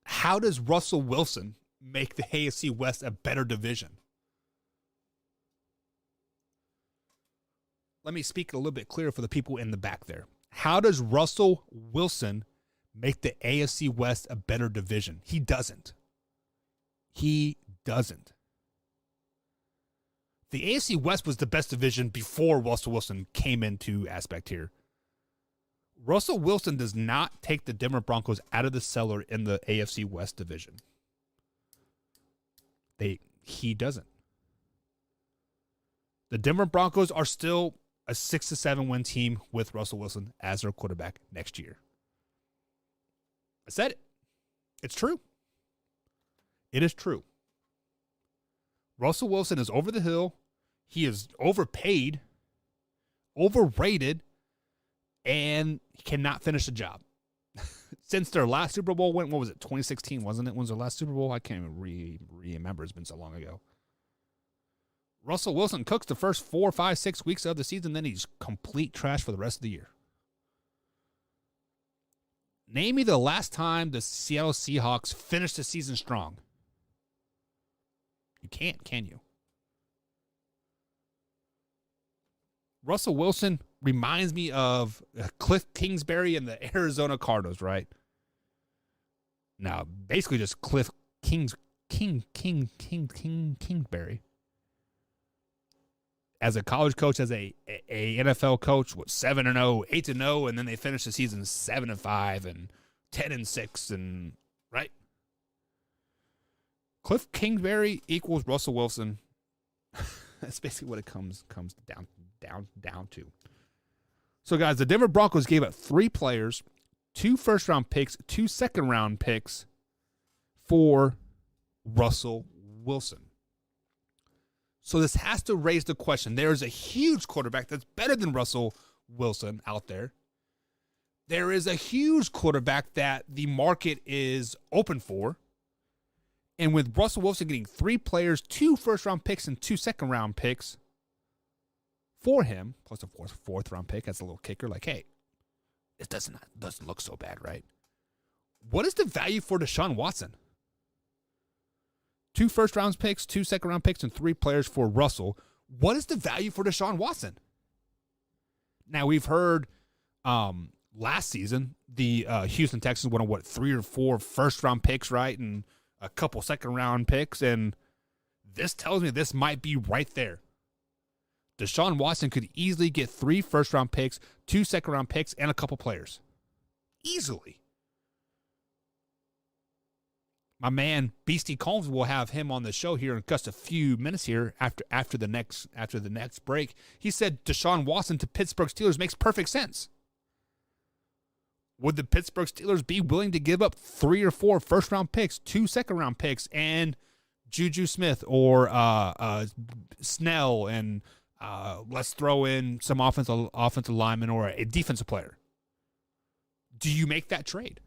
How does Russell Wilson make the AFC West a better division? Let me speak a little bit clearer for the people in the back there. How does Russell Wilson make the AFC West a better division? He doesn't. He doesn't. The AFC West was the best division before Russell Wilson came into aspect here. Russell Wilson does not take the Denver Broncos out of the cellar in the AFC West division. He doesn't. The Denver Broncos are still a 6 to 7 win team with Russell Wilson as their quarterback next year. I said it. It's true. It is true. Russell Wilson is over the hill. He is overpaid, overrated, and he cannot finish the job. Since their last Super Bowl went, what was it, 2016, wasn't it? When was their last Super Bowl? I can't even remember. It's been so long ago. Russell Wilson cooks the first 4, 5, 6 weeks of the season, then he's complete trash for the rest of the year. Name me the last time the Seattle Seahawks finished the season strong. You can't, can you? Russell Wilson reminds me of Cliff Kingsbury and the Arizona Cardinals, right? Now, basically just Cliff Kingsbury. As a college coach, as a NFL coach, 7-0, 8-0, and then they finish the season 7-5 and 10-6, and right. Cliff Kingsbury equals Russell Wilson. That's basically what it comes down to. So, guys, the Denver Broncos gave up 3 players, 2 first-round picks, 2 second-round picks for Russell Wilson. So this has to raise the question. There is a huge quarterback that's better than Russell Wilson out there. There is a huge quarterback that the market is open for. And with Russell Wilson getting 3 players, 2 first-round picks, and 2 second-round picks for him, plus a fourth-round pick, that's a little kicker. Like, hey, it doesn't look so bad, right? What is the value for Deshaun Watson? 2 first-round picks, 2 second-round picks, and 3 players for Russell. What is the value for Deshaun Watson? Now, we've heard last season the Houston Texans went 3 or 4 first-round picks, right, and a couple second-round picks, and this tells me this might be right there. Deshaun Watson could easily get 3 first-round picks, 2 second-round picks, and a couple players. Easily. My man Beastie Combs will have him on the show here in just a few minutes here after the next break. He said Deshaun Watson to Pittsburgh Steelers makes perfect sense. Would the Pittsburgh Steelers be willing to give up 3 or 4 first-round picks, 2 second-round picks, and Juju Smith or Snell, and let's throw in some offensive lineman or a defensive player? Do you make that trade?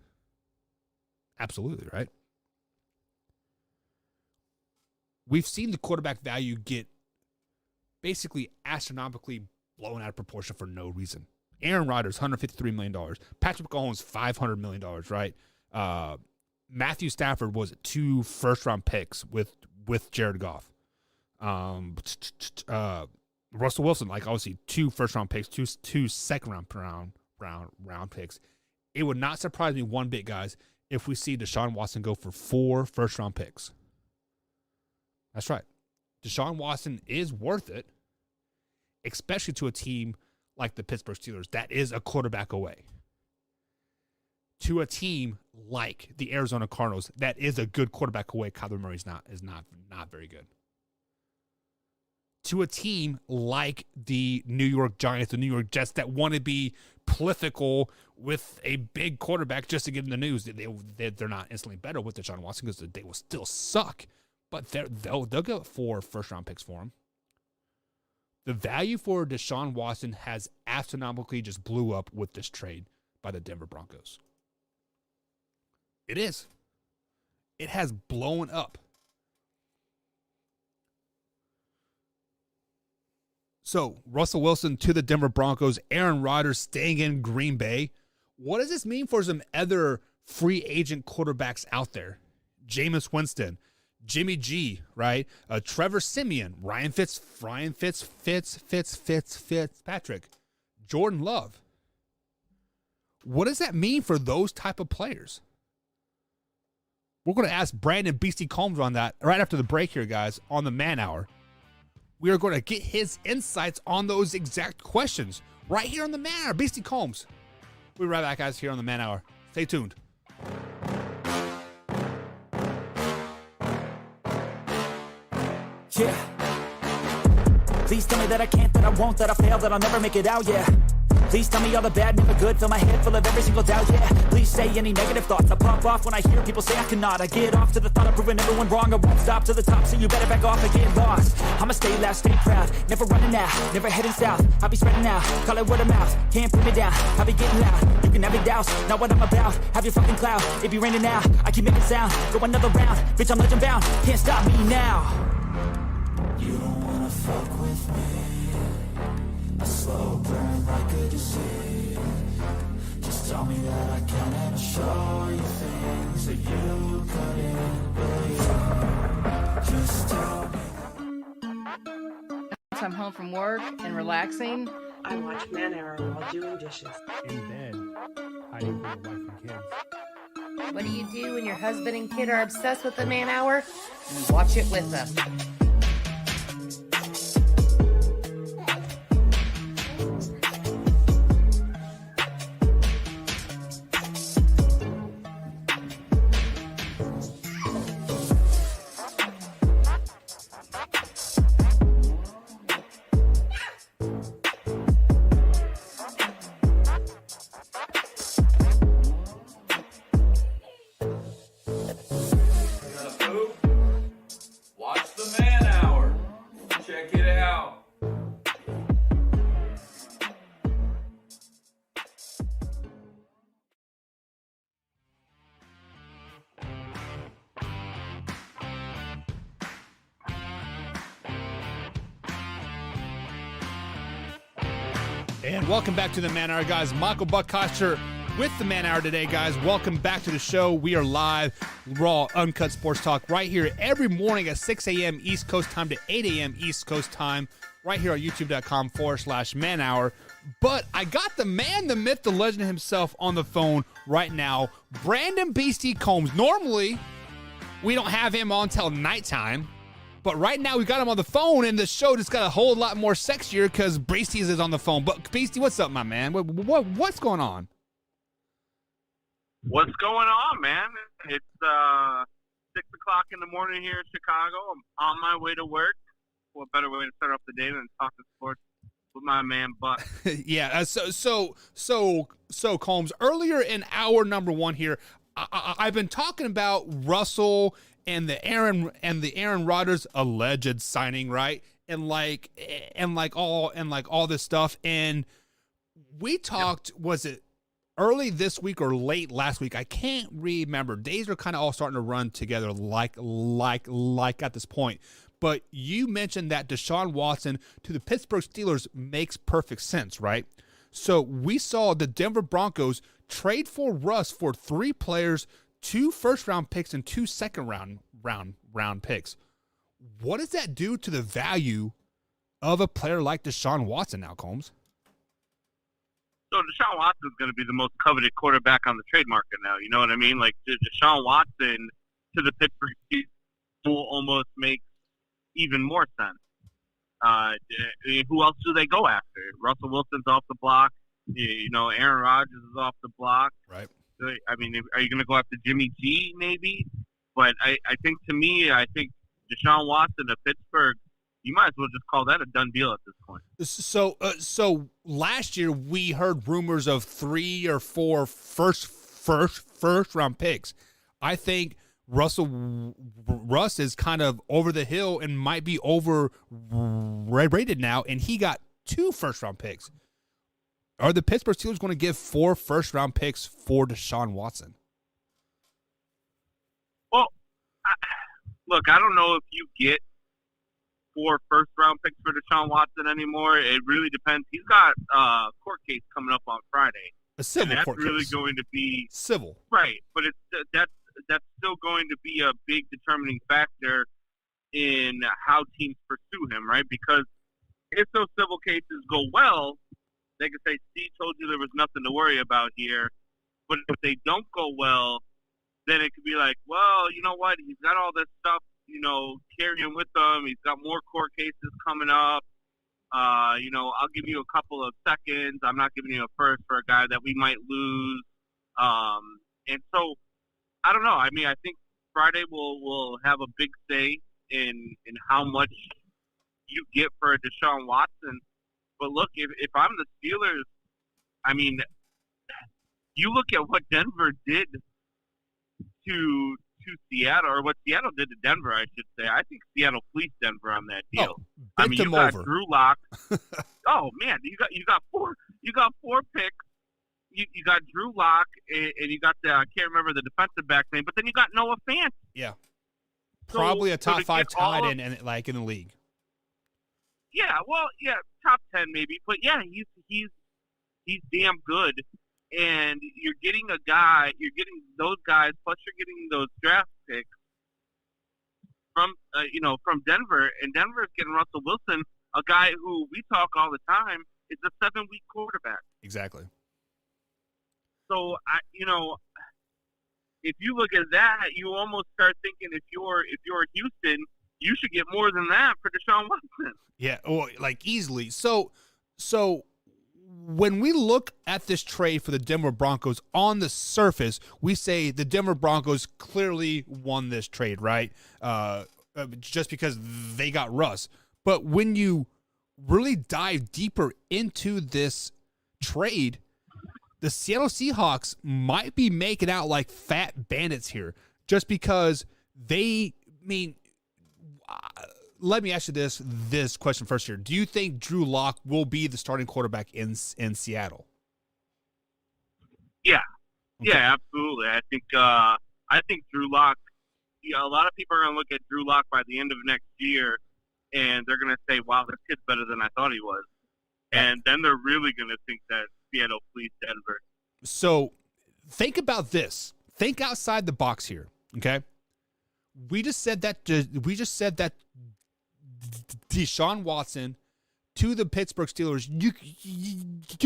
Absolutely, right? We've seen the quarterback value get basically astronomically blown out of proportion for no reason. Aaron Rodgers, $153 million. Patrick Mahomes, $500 million, right? Matthew Stafford was 2 first-round picks with Jared Goff. Russell Wilson, like obviously 2 first-round picks, 2 second-round round picks. It would not surprise me one bit, guys, if we see Deshaun Watson go for 4 first-round picks. That's right. Deshaun Watson is worth it, especially to a team like the Pittsburgh Steelers that is a quarterback away. To a team like the Arizona Cardinals that is a good quarterback away, Kyler Murray is not very good. To a team like the New York Giants, the New York Jets that want to be prolifical with a big quarterback just to get in the news. They're not instantly better with Deshaun Watson because they will still suck, but they'll get 4 first-round picks for him. The value for Deshaun Watson has astronomically just blew up with this trade by the Denver Broncos. It is. It has blown up. So, Russell Wilson to the Denver Broncos, Aaron Rodgers staying in Green Bay. What does this mean for some other free agent quarterbacks out there? Jameis Winston, Jimmy G, right? Trevor Siemian, Ryan Fitzpatrick, Jordan Love. What does that mean for those type of players? We're going to ask Brandon Beastie Combs on that right after the break here, guys, on the Man Hour. We are going to get his insights on those exact questions right here on the Man Hour. Beastie Combs. We'll be right back, guys, here on the Man Hour. Stay tuned. Yeah. Please tell me that I can't, that I won't, that I fail, that I'll never make it out, yeah. Please tell me all the bad, never good, fill my head full of every single doubt, yeah. Please say any negative thoughts, I pop off when I hear people say I cannot. I get off to the thought of proving everyone wrong, I won't stop to the top, so you better back off and get lost. I'ma stay loud, stay proud, never running out, never heading south. I'll be spreading out, call it word of mouth, can't put me down, I'll be getting loud. You can have your doubts, not what I'm about, have your fucking clout, it be raining now, I keep making sound, go another round, bitch I'm legend bound, can't stop me now. You don't wanna fuck with me, a slow burn like a disease. Just tell me that I can and I'll show you things that you couldn't believe. Just tell me. Once I'm home from work and relaxing, I watch Man Hour while doing dishes. In bed, hiding from your wife and kids. what do you do when your husband and kid are obsessed with the Man Hour? You watch it with them. And welcome back to the Man Hour, guys. Michael Buckkoster with the Man Hour today, guys. Welcome back to the show. We are live, raw, uncut sports talk right here every morning at 6 a.m. East Coast time to 8 a.m. East Coast time right here on youtube.com/Man Hour. But I got the man, the myth, the legend himself on the phone right now, Brandon Beastie Combs. Normally, we don't have him on till nighttime. But right now, we got him on the phone, and the show just got a whole lot more sexier because Beastie is on the phone. But Beastie, what's up, my man? What's going on? What's going on, man? It's 6 o'clock in the morning here in Chicago. I'm on my way to work. What better way to start off the day than talking sports with my man Buck? Yeah. So So Combs, earlier in hour number one here, I've been talking about Russell and the Aaron Rodgers alleged signing, right? And all this stuff. And we talked, was it early this week or late last week? I can't remember. Days are kind of all starting to run together like at this point. But you mentioned that Deshaun Watson to the Pittsburgh Steelers makes perfect sense, right? So we saw the Denver Broncos trade for Russ for 3 players, 2 first-round picks, and 2 second-round picks. What does that do to the value of a player like Deshaun Watson now, Combs? So Deshaun Watson is going to be the most coveted quarterback on the trade market now. You know what I mean? Like Deshaun Watson to the Pittsburgh Steelers will almost make even more sense. Who else do they go after? Russell Wilson's off the block. You know, Aaron Rodgers is off the block. Right. I mean, are you going to go after Jimmy G maybe? But I think Deshaun Watson to Pittsburgh, you might as well just call that a done deal at this point. So last year we heard rumors of 3 or 4 first round picks. I think Russ is kind of over the hill and might be overrated now, and he got 2 first-round picks. Are the Pittsburgh Steelers going to give 4 first-round picks for Deshaun Watson? Well, look, I don't know if you get 4 first-round picks for Deshaun Watson anymore. It really depends. He's got a court case coming up on Friday. A civil court case. That's really going to be civil, right? But that's still going to be a big determining factor in how teams pursue him, right? Because if those civil cases go well, they can say, Steve told you there was nothing to worry about here. But if they don't go well, then it could be like, well, you know what? He's got all this stuff, you know, carrying with him. He's got more court cases coming up. You know, I'll give you a couple of seconds. I'm not giving you a first for a guy that we might lose. And so, I don't know. I mean, I think Friday will have a big say in how much you get for a Deshaun Watson. But look, if I'm the Steelers, I mean, you look at what Denver did to Seattle, or what Seattle did to Denver, I should say. I think Seattle fleeced Denver on that deal. I mean, you got Drew Lock. Oh man, you got 4 picks. You got Drew Lock, and you got I can't remember the defensive back name, but then you got Noah Fant. Yeah, probably a top 5 tight end in the league. Yeah, well, yeah, top 10 maybe, but yeah, he's damn good. And you're getting those guys, plus you're getting those draft picks from Denver, and Denver's getting Russell Wilson, a guy who we talk all the time is a 7-week quarterback. Exactly. So if you look at that, you almost start thinking if you're Houston, you should get more than that for Deshaun Watson. Yeah, or like easily. So when we look at this trade for the Denver Broncos, on the surface, we say the Denver Broncos clearly won this trade, right? Just because they got Russ. But when you really dive deeper into this trade, the Seattle Seahawks might be making out like fat bandits here, just because let me ask you this question first here. Do you think Drew Lock will be the starting quarterback in Seattle? Yeah. Okay. Yeah, absolutely. I think Drew Lock, a lot of people are going to look at Drew Lock by the end of next year, and they're going to say, wow, this kid's better than I thought he was. And then they're really going to think that Seattle fleeced Denver. So think about this. Think outside the box here, okay? We just said that Deshaun Watson to the Pittsburgh Steelers, you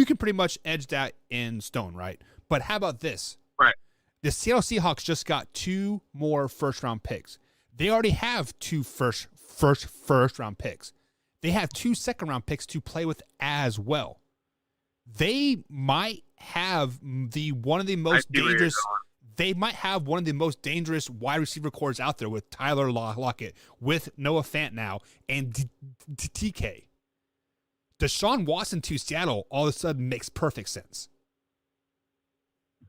can pretty much edge that in stone, right? But how about this? Right. The Seattle Seahawks just got 2 more first-round picks. They already have 2 first-round picks. They have 2 second-round picks to play with as well. They might have one of the most dangerous. They might have one of the most dangerous wide receiver cores out there with Tyler Lockett, with Noah Fant now, and TK. Deshaun Watson to Seattle all of a sudden makes perfect sense.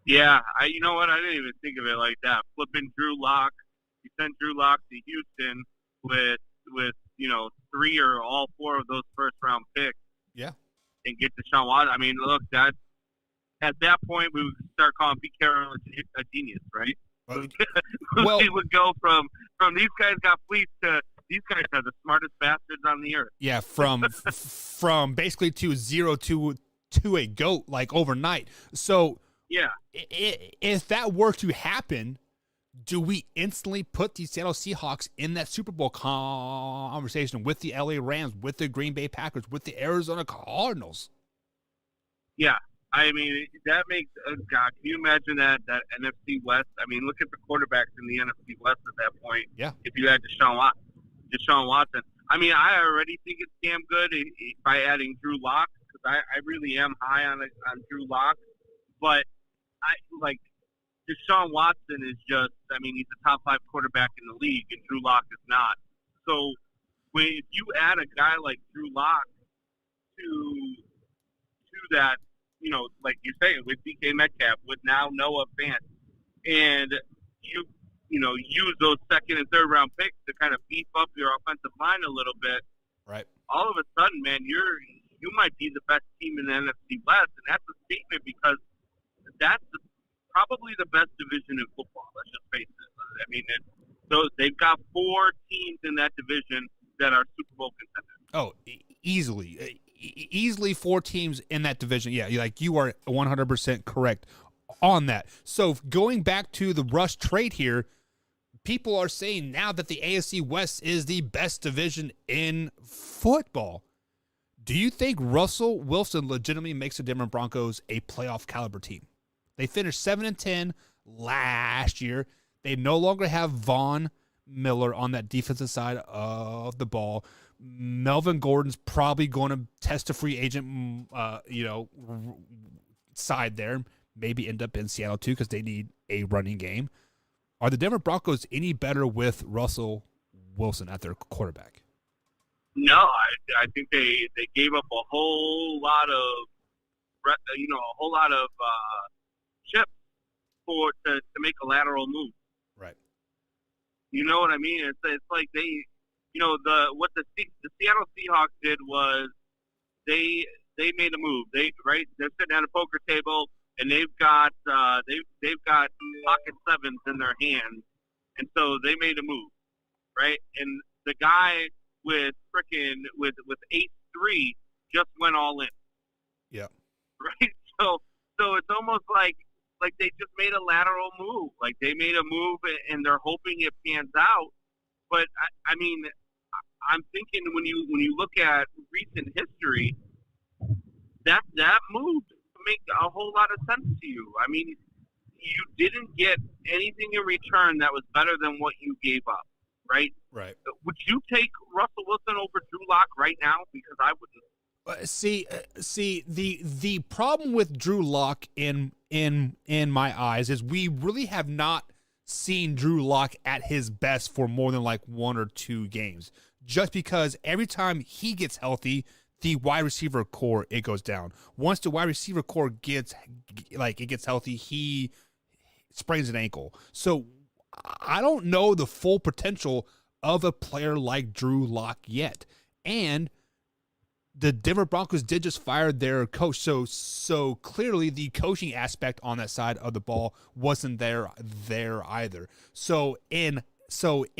Yeah, you know what? I didn't even think of it like that. Flipping Drew Lock, you send Drew Lock to Houston with 3 or all 4 of those first round picks. Yeah, and get Deshaun Watson. I mean, look, that at that point we would start calling Pete Carroll a genius, right? Well, we would go from these guys got fleeced to these guys are the smartest bastards on the earth. Yeah, from basically to 0 to a GOAT like overnight. So yeah, if that were to happen, do we instantly put the Seattle Seahawks in that Super Bowl conversation with the LA Rams, with the Green Bay Packers, with the Arizona Cardinals? Yeah, I mean that makes God. Can you imagine that NFC West? I mean, look at the quarterbacks in the NFC West at that point. Yeah, if you had Deshaun Watson. I mean, I already think it's damn good by adding Drew Lock because I really am high on Drew Lock, but I like. Deshaun Watson is just, I mean, he's a top 5 quarterback in the league, and Drew Lock is not. So if you add a guy like Drew Lock to that, like you're saying, with DK Metcalf, with now Noah Fant, and you use those second and third round picks to kind of beef up your offensive line a little bit, right? All of a sudden, man, you might be the best team in the NFC West, and that's a statement because that's probably the best division in football. Let's just face it. I mean, they've got 4 teams in that division that are Super Bowl contenders. Oh, easily 4 teams in that division. Yeah, you are 100% correct on that. So going back to the Russ trade here, people are saying now that the AFC West is the best division in football. Do you think Russell Wilson legitimately makes the Denver Broncos a playoff caliber team? They finished 7-10 last year. They no longer have Von Miller on that defensive side of the ball. Melvin Gordon's probably going to test a free agent, side there. Maybe end up in Seattle too because they need a running game. Are the Denver Broncos any better with Russell Wilson at their quarterback? No, I think they gave up a whole lot of chips to make a lateral move. Right. You know what I mean? It's like they, what the Seattle Seahawks did was they made a move. They're sitting at a poker table and they've got pocket sevens in their hands, and so they made a move, right? And the guy with ace-3 just went all in. Yeah. Right. So it's almost like they just made a lateral move. Like they made a move and they're hoping it pans out. But I mean, I'm thinking when you look at recent history, that move make a whole lot of sense to you. I mean, you didn't get anything in return that was better than what you gave up, right? Right. Would you take Russell Wilson over Drew Lock right now? Because I wouldn't. See, the problem with Drew Lock in my eyes is we really have not seen Drew Lock at his best for more than like 1 or 2 games. Just because every time he gets healthy, the wide receiver core, it goes down. Once the wide receiver core gets healthy, he sprains an ankle. So I don't know the full potential of a player like Drew Lock yet. And the Denver Broncos did just fire their coach, so clearly the coaching aspect on that side of the ball wasn't there either. So in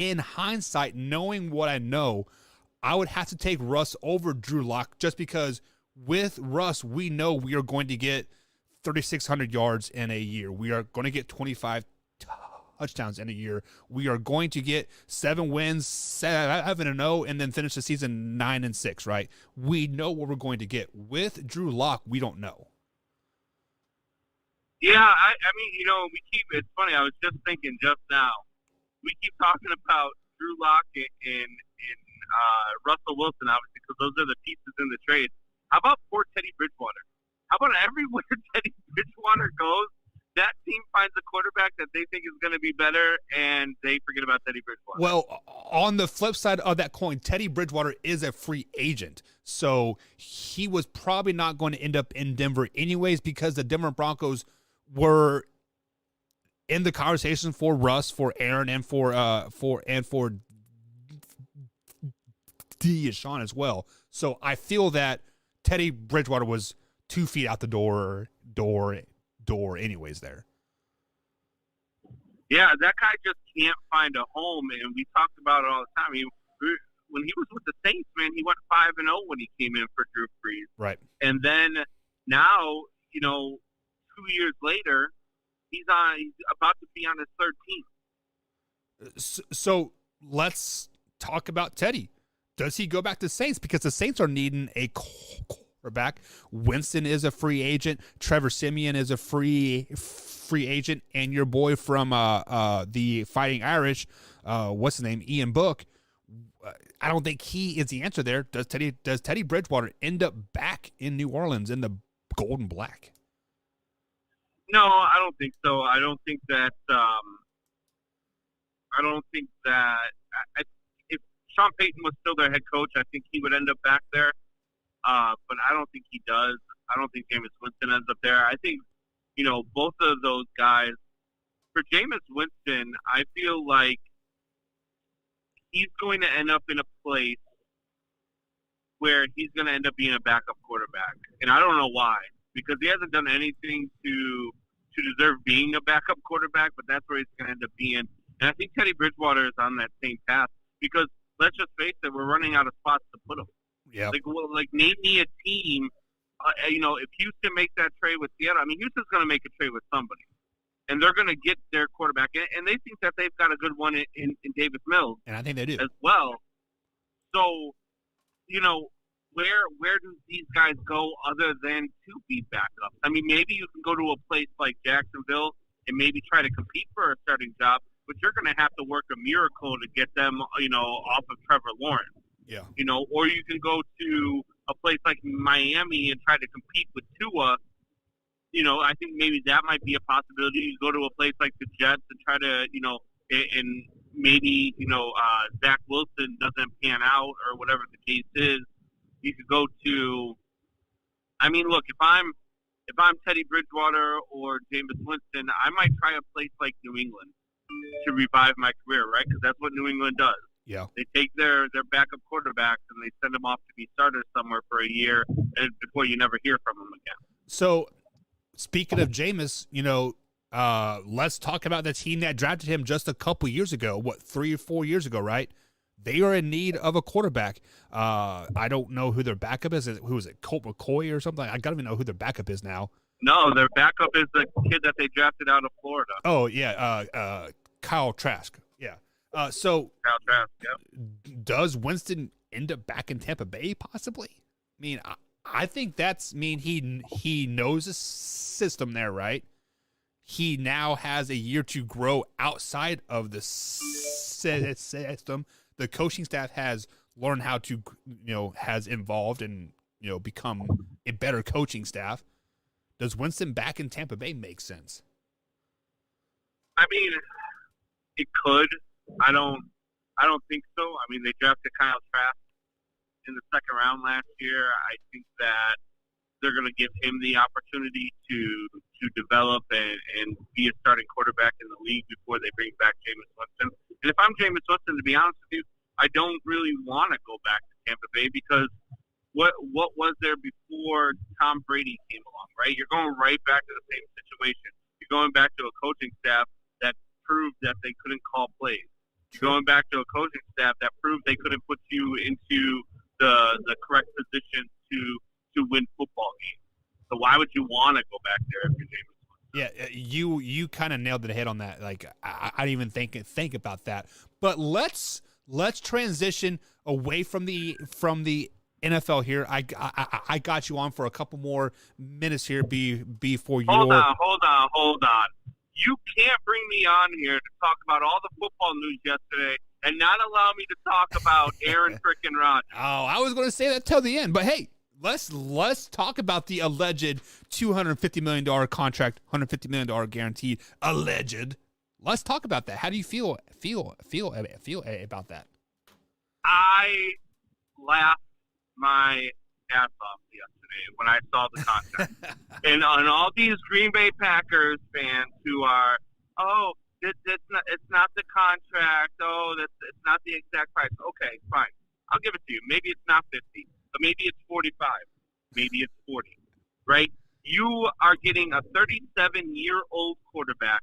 hindsight, knowing what I know, I would have to take Russ over Drew Lock just because with Russ, we know we are going to get 3,600 yards in a year. We are going to get 25 touchdowns in a year. We are going to get 7 wins, 7-0, and then finish the season 9-6, right? We know what we're going to get. With Drew Lock, we don't know. Yeah, I mean, it's funny, I was just thinking just now, we keep talking about Drew Lock and Russell Wilson, obviously, because those are the pieces in the trade. How about poor Teddy Bridgewater? How about everywhere Teddy Bridgewater goes, that team finds a quarterback that they think is going to be better, and they forget about Teddy Bridgewater. Well, on the flip side of that coin, Teddy Bridgewater is a free agent, so he was probably not going to end up in Denver anyways because the Denver Broncos were in the conversation for Russ, for Aaron, and for Deshaun as well. So I feel that Teddy Bridgewater was 2 feet out the door anyways there. Yeah, that guy just can't find a home, and we talked about it all the time. When he was with the Saints, man, he went 5-0 when he came in for Drew Brees. Right. And then now, 2 years later, he's about to be on his third team. So let's talk about Teddy. Does he go back to the Saints? Because the Saints are needing a quarterback. Winston is a free agent. Trevor Siemian is a free agent, and your boy from the Fighting Irish, what's his name, Ian Book. I don't think he is the answer there. Does Teddy Bridgewater end up back in New Orleans in the gold and black? No, I don't think so. I don't think that. If Sean Payton was still their head coach, I think he would end up back there. But I don't think he does. I don't think Jameis Winston ends up there. I think, both of those guys. For Jameis Winston, I feel like he's going to end up in a place where he's going to end up being a backup quarterback. And I don't know why, because he hasn't done anything to deserve being a backup quarterback, but that's where he's going to end up being. And I think Teddy Bridgewater is on that same path, because let's just face it, we're running out of spots to put him. Yeah. Name me a team, if Houston makes that trade with Seattle, Houston's going to make a trade with somebody. And they're going to get their quarterback, and they think that they've got a good one in Davis Mills. And I think they do. As well. So, where do these guys go other than to be backups? Maybe you can go to a place like Jacksonville and maybe try to compete for a starting job, but you're going to have to work a miracle to get them, off of Trevor Lawrence. Yeah. Or you can go to a place like Miami and try to compete with Tua. I think maybe that might be a possibility. You go to a place like the Jets and try to, and maybe, Zach Wilson doesn't pan out or whatever the case is. You could go to, look, if I'm Teddy Bridgewater or Jameis Winston, I might try a place like New England to revive my career, right? Because that's what New England does. Yeah. They take their backup quarterbacks and they send them off to be starters somewhere for a year and before you never hear from them again. So, speaking of Jameis, let's talk about the team that drafted him just a couple years ago. 3 or 4 years ago, right? They are in need of a quarterback. I don't know who their backup is. Who is it? Colt McCoy or something? I don't even know who their backup is now. No, their backup is the kid that they drafted out of Florida. Oh, yeah. Kyle Trask. Yeah. So Kyle Trask, yeah. Does Winston end up back in Tampa Bay possibly? I think he knows the system there, right? He now has a year to grow outside of the system. The coaching staff has learned how to, has evolved and, become a better coaching staff. Does Winston back in Tampa Bay make sense? It could. I don't think so. They drafted Kyle Trask in the second round last year. I think that they're going to give him the opportunity to develop and be a starting quarterback in the league before they bring back Jameis Winston. And if I'm Jameis Winston, to be honest with you, I don't really want to go back to Tampa Bay because what was there before Tom Brady came along, right? You're going right back to the same situation. You're going back to a coaching staff that proved that they couldn't call plays. You're going back to a coaching staff that proved they couldn't put you into the correct position to win football games. So why would you want to go back there if you're Jameis? Yeah, you kind of nailed the head on that. Like I didn't even think about that. But let's transition away from the NFL here. I got you on for a couple more minutes here before you. Hold on. You can't bring me on here to talk about all the football news yesterday and not allow me to talk about Aaron frickin' Rodgers. Oh, I was going to say that till the end, but hey, let's talk about the alleged $250 million contract, $150 million guaranteed. Alleged. Let's talk about that. How do you feel about that? I laughed my ass off yesterday when I saw the contract. and all these Green Bay Packers fans who are oh, it's not the contract. Oh, it's not the exact price. Okay, fine. I'll give it to you. Maybe it's not 50, but maybe it's 45. Maybe it's 40, right? You are getting a 37-year-old quarterback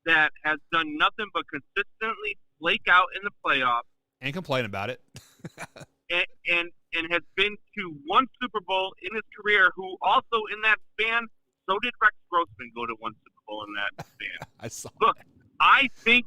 that has done nothing but consistently flake out in the playoffs And complain about it. and has been to one Super Bowl in his career, who also in that span, so did Rex Grossman go to one Super Bowl in that span. I saw Look, I think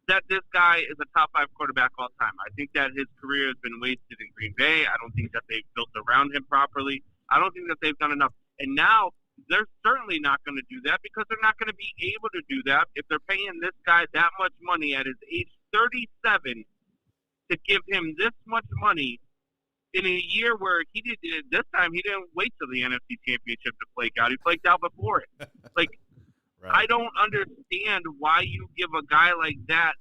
that this guy is a top 5 quarterback all time. I think that his career has been wasted in Green Bay. I don't think that they've built around him properly. I don't think that they've done enough. And now they're certainly not going to do that, because they're not going to be able to do that if they're paying this guy that much money at his age 37 to give him this much money in a year where he this time he didn't wait till the NFC Championship to flake out. He flaked out before it. Like, right. I don't understand why you give a guy like that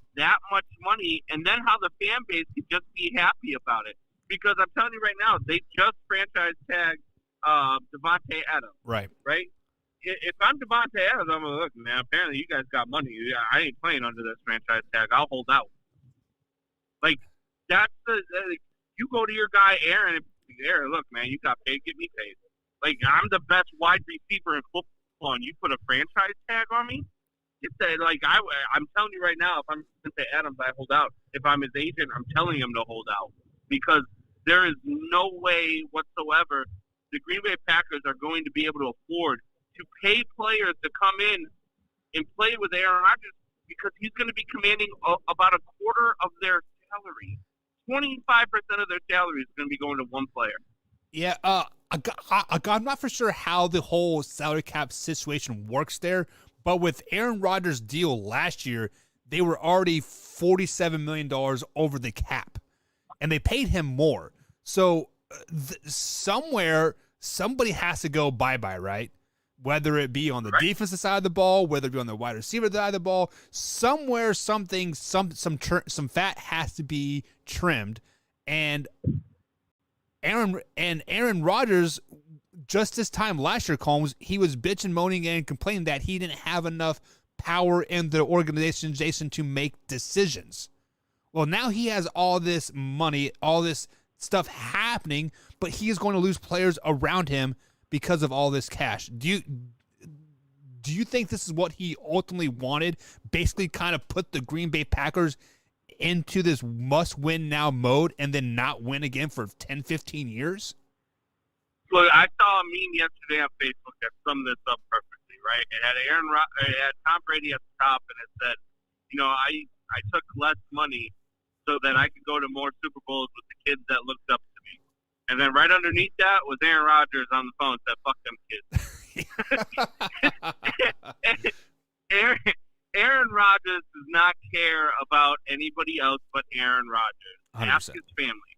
much money, and then how the fan base can just be happy about it. Because I'm telling you right now, they just franchise tagged Devontae Adams. Right. Right? If I'm Devontae Adams, I'm like, look, man, apparently you guys got money. I ain't playing under this franchise tag. I'll hold out. Like, that's you go to your guy, Aaron, look, man, you got paid, get me paid. Like, I'm the best wide receiver in football, and you put a franchise tag on me? It's like, I'm telling you right now, if I'm Devontae Adams, I hold out. If I'm his agent, I'm telling him to hold out. Because there is no way whatsoever the Green Bay Packers are going to be able to afford to pay players to come in and play with Aaron Rodgers, because he's going to be commanding about a quarter of their salary. 25% of their salary is going to be going to one player. Yeah, I'm not for sure how the whole salary cap situation works there, but with Aaron Rodgers' deal last year, they were already $47 million over the cap, and they paid him more. So somewhere, somebody has to go bye-bye, right? Whether it be on the defensive side of the ball, whether it be on the wide receiver side of the ball, somewhere some fat has to be trimmed. And Aaron Rodgers, just this time last year, Combs, he was bitching, moaning, and complaining that he didn't have enough power in the organization, Jason, to make decisions. Well, now he has all this money, all this stuff happening, but he is going to lose players around him because of all this cash. Do you think this is what he ultimately wanted? Basically kind of put the Green Bay Packers into this must-win now mode and then not win again for 10, 15 years? Look, I saw a meme yesterday on Facebook that summed this up perfectly, right? It had Tom Brady at the top, and it said, I took less money so that I could go to more Super Bowls with the kids that looked up to me. And then right underneath that was Aaron Rodgers on the phone said, fuck them kids. Aaron Rodgers does not care about anybody else but Aaron Rodgers. 100%. Ask his family.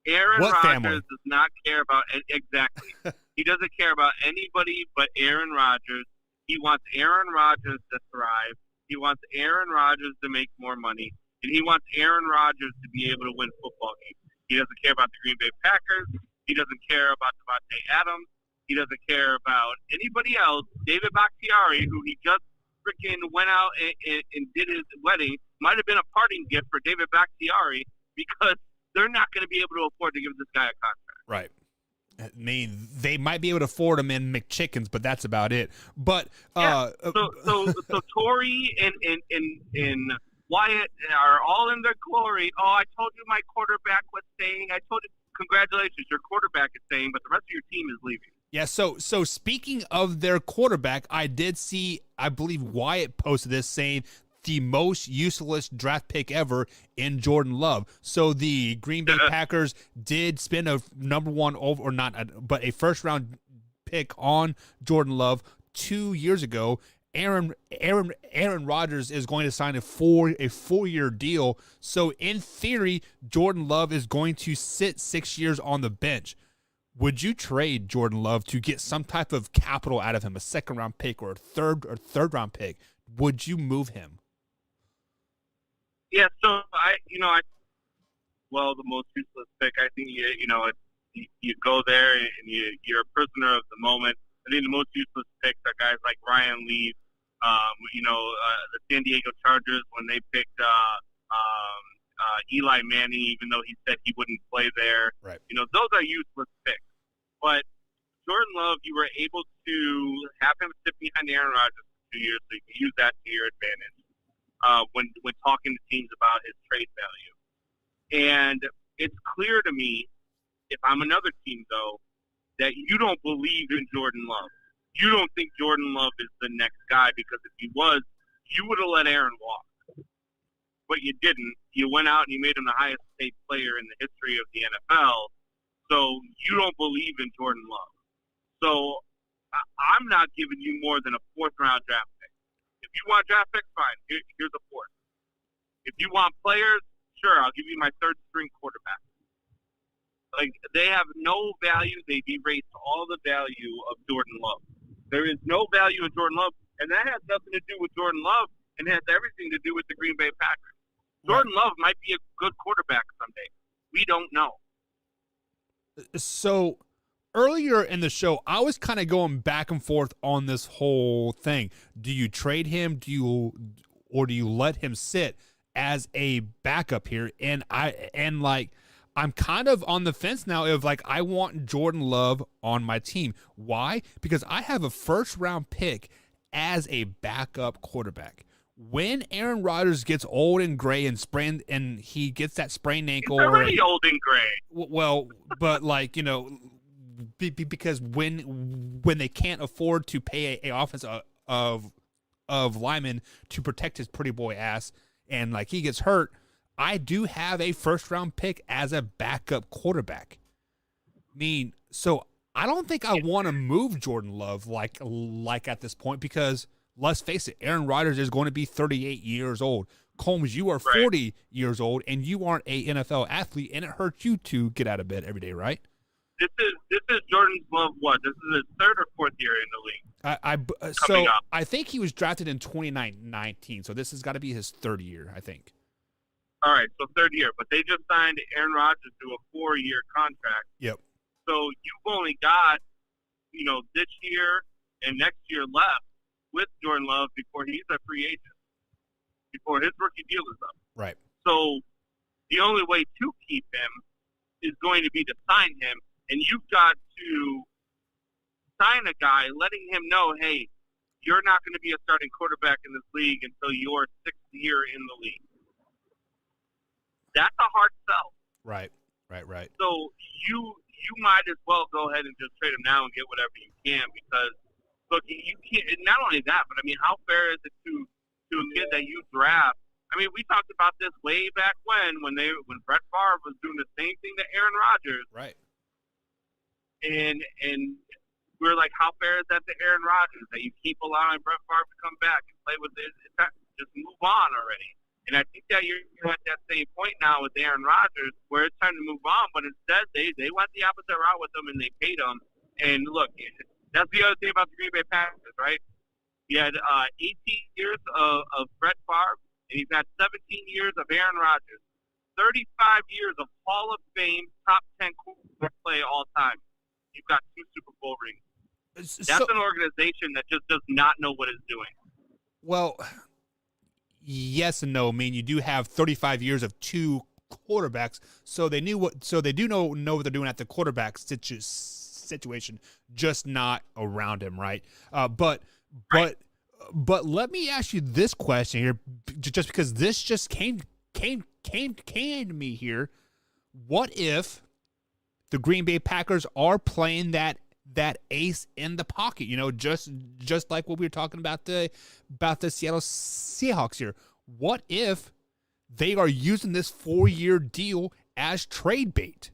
Aaron Rodgers does not care about – exactly. He doesn't care about anybody but Aaron Rodgers. He wants Aaron Rodgers to thrive. He wants Aaron Rodgers to make more money. And he wants Aaron Rodgers to be able to win football games. He doesn't care about the Green Bay Packers. He doesn't care about Devontae Adams. He doesn't care about anybody else. David Bakhtiari, who he just freaking went out and did his wedding, might have been a parting gift for David Bakhtiari, because they're not going to be able to afford to give this guy a contract. Right. I mean, they might be able to afford him in McChickens, but that's about it. But so Torrey and Wyatt are all in their glory. Oh, I told you my quarterback was staying. I told you, congratulations, your quarterback is staying, but the rest of your team is leaving. Yeah, so speaking of their quarterback, I did see, I believe Wyatt posted this saying the most useless draft pick ever in Jordan Love. So the Green Bay Packers did spend a number one but a first round pick on Jordan Love 2 years ago. Aaron Rodgers is going to sign a 4-year deal. So in theory, Jordan Love is going to sit 6 years on the bench. Would you trade Jordan Love to get some type of capital out of him, a second round pick or a third round pick? Would you move him? Yeah, so the most useless pick, I think you go there and you're a prisoner of the moment. I think the most useless picks are guys like Ryan Leaf, The San Diego Chargers when they picked Eli Manning, even though he said he wouldn't play there. Right. Those are useless picks. But Jordan Love, you were able to have him sit behind Aaron Rodgers for 2 years, so you can use that to your advantage when talking to teams about his trade value. And it's clear to me, if I'm another team, though, that you don't believe in Jordan Love. You don't think Jordan Love is the next guy, because if he was, you would have let Aaron walk. But you didn't. You went out and you made him the highest paid player in the history of the NFL. So you don't believe in Jordan Love. So I'm not giving you more than a fourth-round draft pick. If you want draft picks, fine. Here's a fourth. If you want players, sure, I'll give you my third-string quarterback. Like, they have no value. They've erased all the value of Jordan Love. There is no value in Jordan Love, and that has nothing to do with Jordan Love and has everything to do with the Green Bay Packers. Jordan Love might be a good quarterback someday. We don't know. So earlier in the show, I was kind of going back and forth on this whole thing. Do you trade him? Do you let him sit as a backup here? And I'm kind of on the fence now of like, I want Jordan Love on my team. Why? Because I have a first-round pick as a backup quarterback. When Aaron Rodgers gets old and gray and he gets that sprained ankle. He's already old and gray. Well, but because when they can't afford to pay a offense of linemen to protect his pretty boy ass, and like he gets hurt, I do have a first-round pick as a backup quarterback. So I don't think I want to move Jordan Love like at this point, because let's face it, Aaron Rodgers is going to be 38 years old. Combs, you are 40 years old, and you aren't a NFL athlete, and it hurts you to get out of bed every day, right? This is Jordan Love. What? This is his third or fourth year in the league. I think he was drafted in 2019, so this has got to be his third year, I think. All right, so third year, but they just signed Aaron Rodgers to a 4-year contract. Yep. So you've only got, this year and next year left with Jordan Love before he's a free agent, before his rookie deal is up. Right. So the only way to keep him is going to be to sign him, and you've got to sign a guy letting him know, hey, you're not going to be a starting quarterback in this league until your 6th year in the league. That's a hard sell. Right. So you might as well go ahead and just trade him now and get whatever you can, because look, you can't. Not only that, but I mean, how fair is it to a kid that you draft? I mean, we talked about this way back when Brett Favre was doing the same thing to Aaron Rodgers. Right. And we're like, how fair is that to Aaron Rodgers that you keep allowing Brett Favre to come back and play with this? Just move on already. And I think that you're at that same point now with Aaron Rodgers where it's time to move on, but instead they went the opposite route with him and they paid him. And look, that's the other thing about the Green Bay Packers, right? He had 18 years of Brett Favre, and he's had 17 years of Aaron Rodgers. 35 years of Hall of Fame, top 10 quarterback play all time. You've got 2 Super Bowl rings. That's an organization that just does not know what it's doing. Well, yes and no. I mean, you do have 35 years of 2 quarterbacks, so they do know what they're doing at the quarterback situation, just not around him, right? But let me ask you this question here, just because this just came to me here. What if the Green Bay Packers are playing that ace in the pocket, just like what we were talking about the Seattle Seahawks here? What if they are using this 4-year deal as trade bait?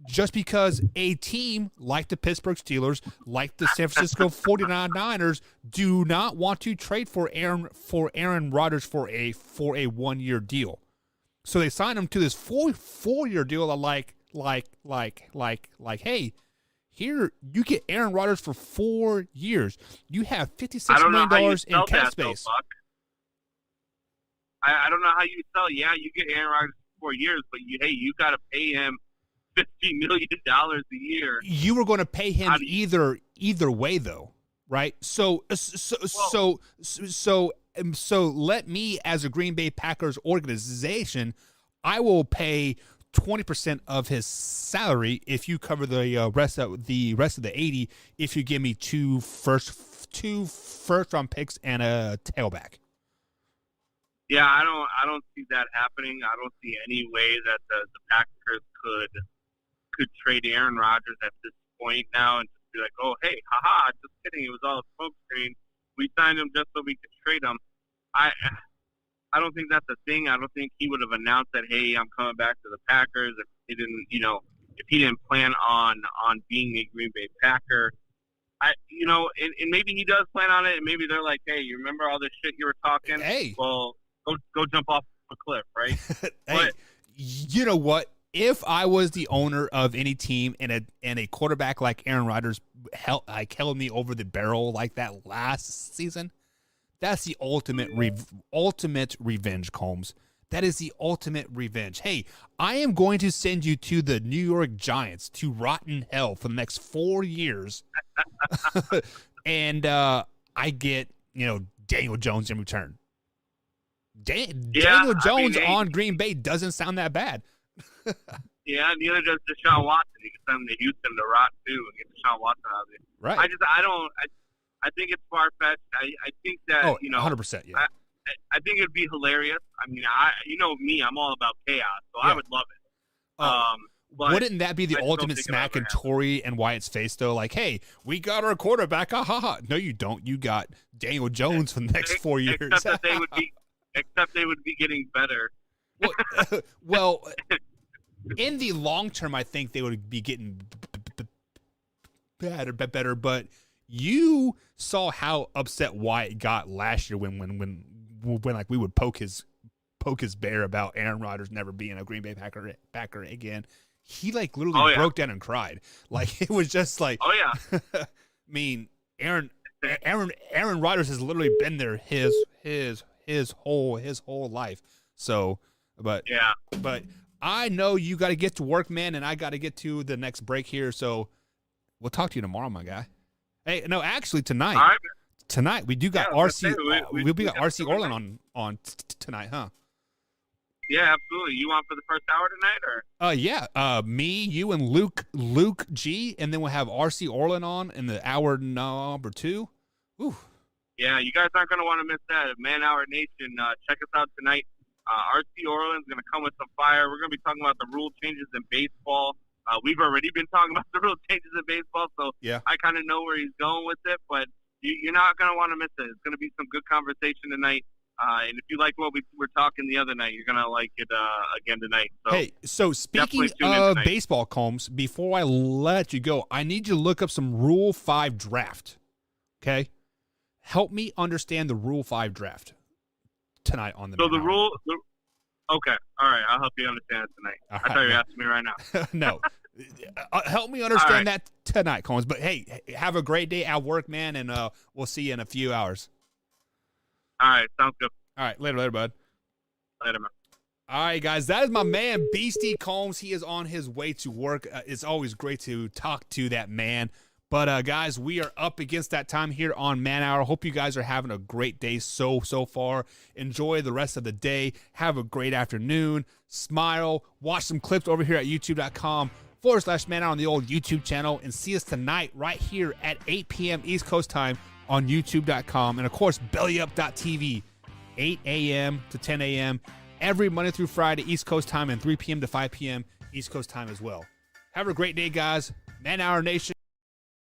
Just because a team like the Pittsburgh Steelers, like the San Francisco 49ers, do not want to trade for Aaron Rodgers for a 1-year deal. So they sign him to this 4-year deal like, hey, here you get Aaron Rodgers for 4 years. You have $56 million in cap space. I don't know how you sell. Yeah, you get Aaron Rodgers for 4 years, but you got to pay him $50 million a year. You were going to pay him either way, though. right? So let me, as a Green Bay Packers organization, I will pay 20% of his salary if you cover the rest of the 80. If you give me two first round picks and a tailback. Yeah, I don't see that happening. I don't see any way that the Packers could trade Aaron Rodgers at this point now and just be like, oh, hey, haha, just kidding. It was all a smoke screen. We signed him just so we could trade him. I don't think that's a thing. I don't think he would have announced that, hey, I'm coming back to the Packers if he didn't, if he didn't plan on being a Green Bay Packer. And maybe he does plan on it, and maybe they're like, hey, you remember all this shit you were talking? Hey. Well, go jump off a cliff, right? Hey, but, you know what? If I was the owner of any team and a quarterback like Aaron Rodgers held me over the barrel like that last season, that's the ultimate revenge, Combs. That is the ultimate revenge. Hey, I am going to send you to the New York Giants to rotten hell for the next 4 years. And I get, Daniel Jones in return. Daniel Jones on Green Bay doesn't sound that bad. Yeah, neither does Deshaun Watson. You can send him to Houston to rot too and get Deshaun Watson out of it. Right. I think it's far fetched. I think that 100%. Yeah. I think it'd be hilarious. I mean, me, I'm all about chaos, so Yeah. I would love it. But wouldn't that be the ultimate smack in Torrey and Wyatt's face, though? Like, hey, we got our quarterback. Ha ha ha. No, you don't. You got Daniel Jones for the next 4 years. Except they would be getting better. Well, in the long term, I think they would be getting better. But you saw how upset Wyatt got last year when like we would poke his bear about Aaron Rodgers never being a Green Bay Packer again. He like literally broke down and cried. Like it was just like, oh yeah. I mean, Aaron Rodgers has literally been there his whole life. So, but I know you got to get to work, man, and I got to get to the next break here. So we'll talk to you tomorrow, my guy. Hey, no, actually tonight. All right. Tonight we do got RC. We'll be got RC Orland on tonight, huh? Yeah, absolutely. You on for the first hour tonight, or? Yeah. Me, you, and Luke G, and then we'll have RC Orland on in the hour number 2. Ooh. Yeah, you guys aren't going to want to miss that. Man Hour Nation, check us out tonight. RC Orland's going to come with some fire. We're going to be talking about the rule changes in baseball. We've already been talking about the rule changes in baseball, so yeah. I kind of know where he's going with it, but you're not going to want to miss it. It's going to be some good conversation tonight. And if you like what we were talking the other night, you're going to like it again tonight. So hey, so speaking of baseball, Combs, before I let you go, I need you to look up some Rule 5 draft, okay? Help me understand the Rule 5 draft tonight on the So the rule – okay. All right. I'll help you understand it tonight. All I thought you were asking me right now. No. Help me understand that tonight, Combs. But, hey, have a great day at work, man, and we'll see you in a few hours. All right. Sounds good. All right. Later, bud. Later, man. All right, guys. That is my man, Beastie Combs. He is on his way to work. It's always great to talk to that man. But, guys, we are up against that time here on Man Hour. Hope you guys are having a great day so far. Enjoy the rest of the day. Have a great afternoon. Smile. Watch some clips over here at youtube.com/Man Hour on the old YouTube channel. And see us tonight right here at 8 p.m. East Coast time on youtube.com. And, of course, bellyup.tv, 8 a.m. to 10 a.m. every Monday through Friday, East Coast time, and 3 p.m. to 5 p.m. East Coast time as well. Have a great day, guys. Man Hour Nation.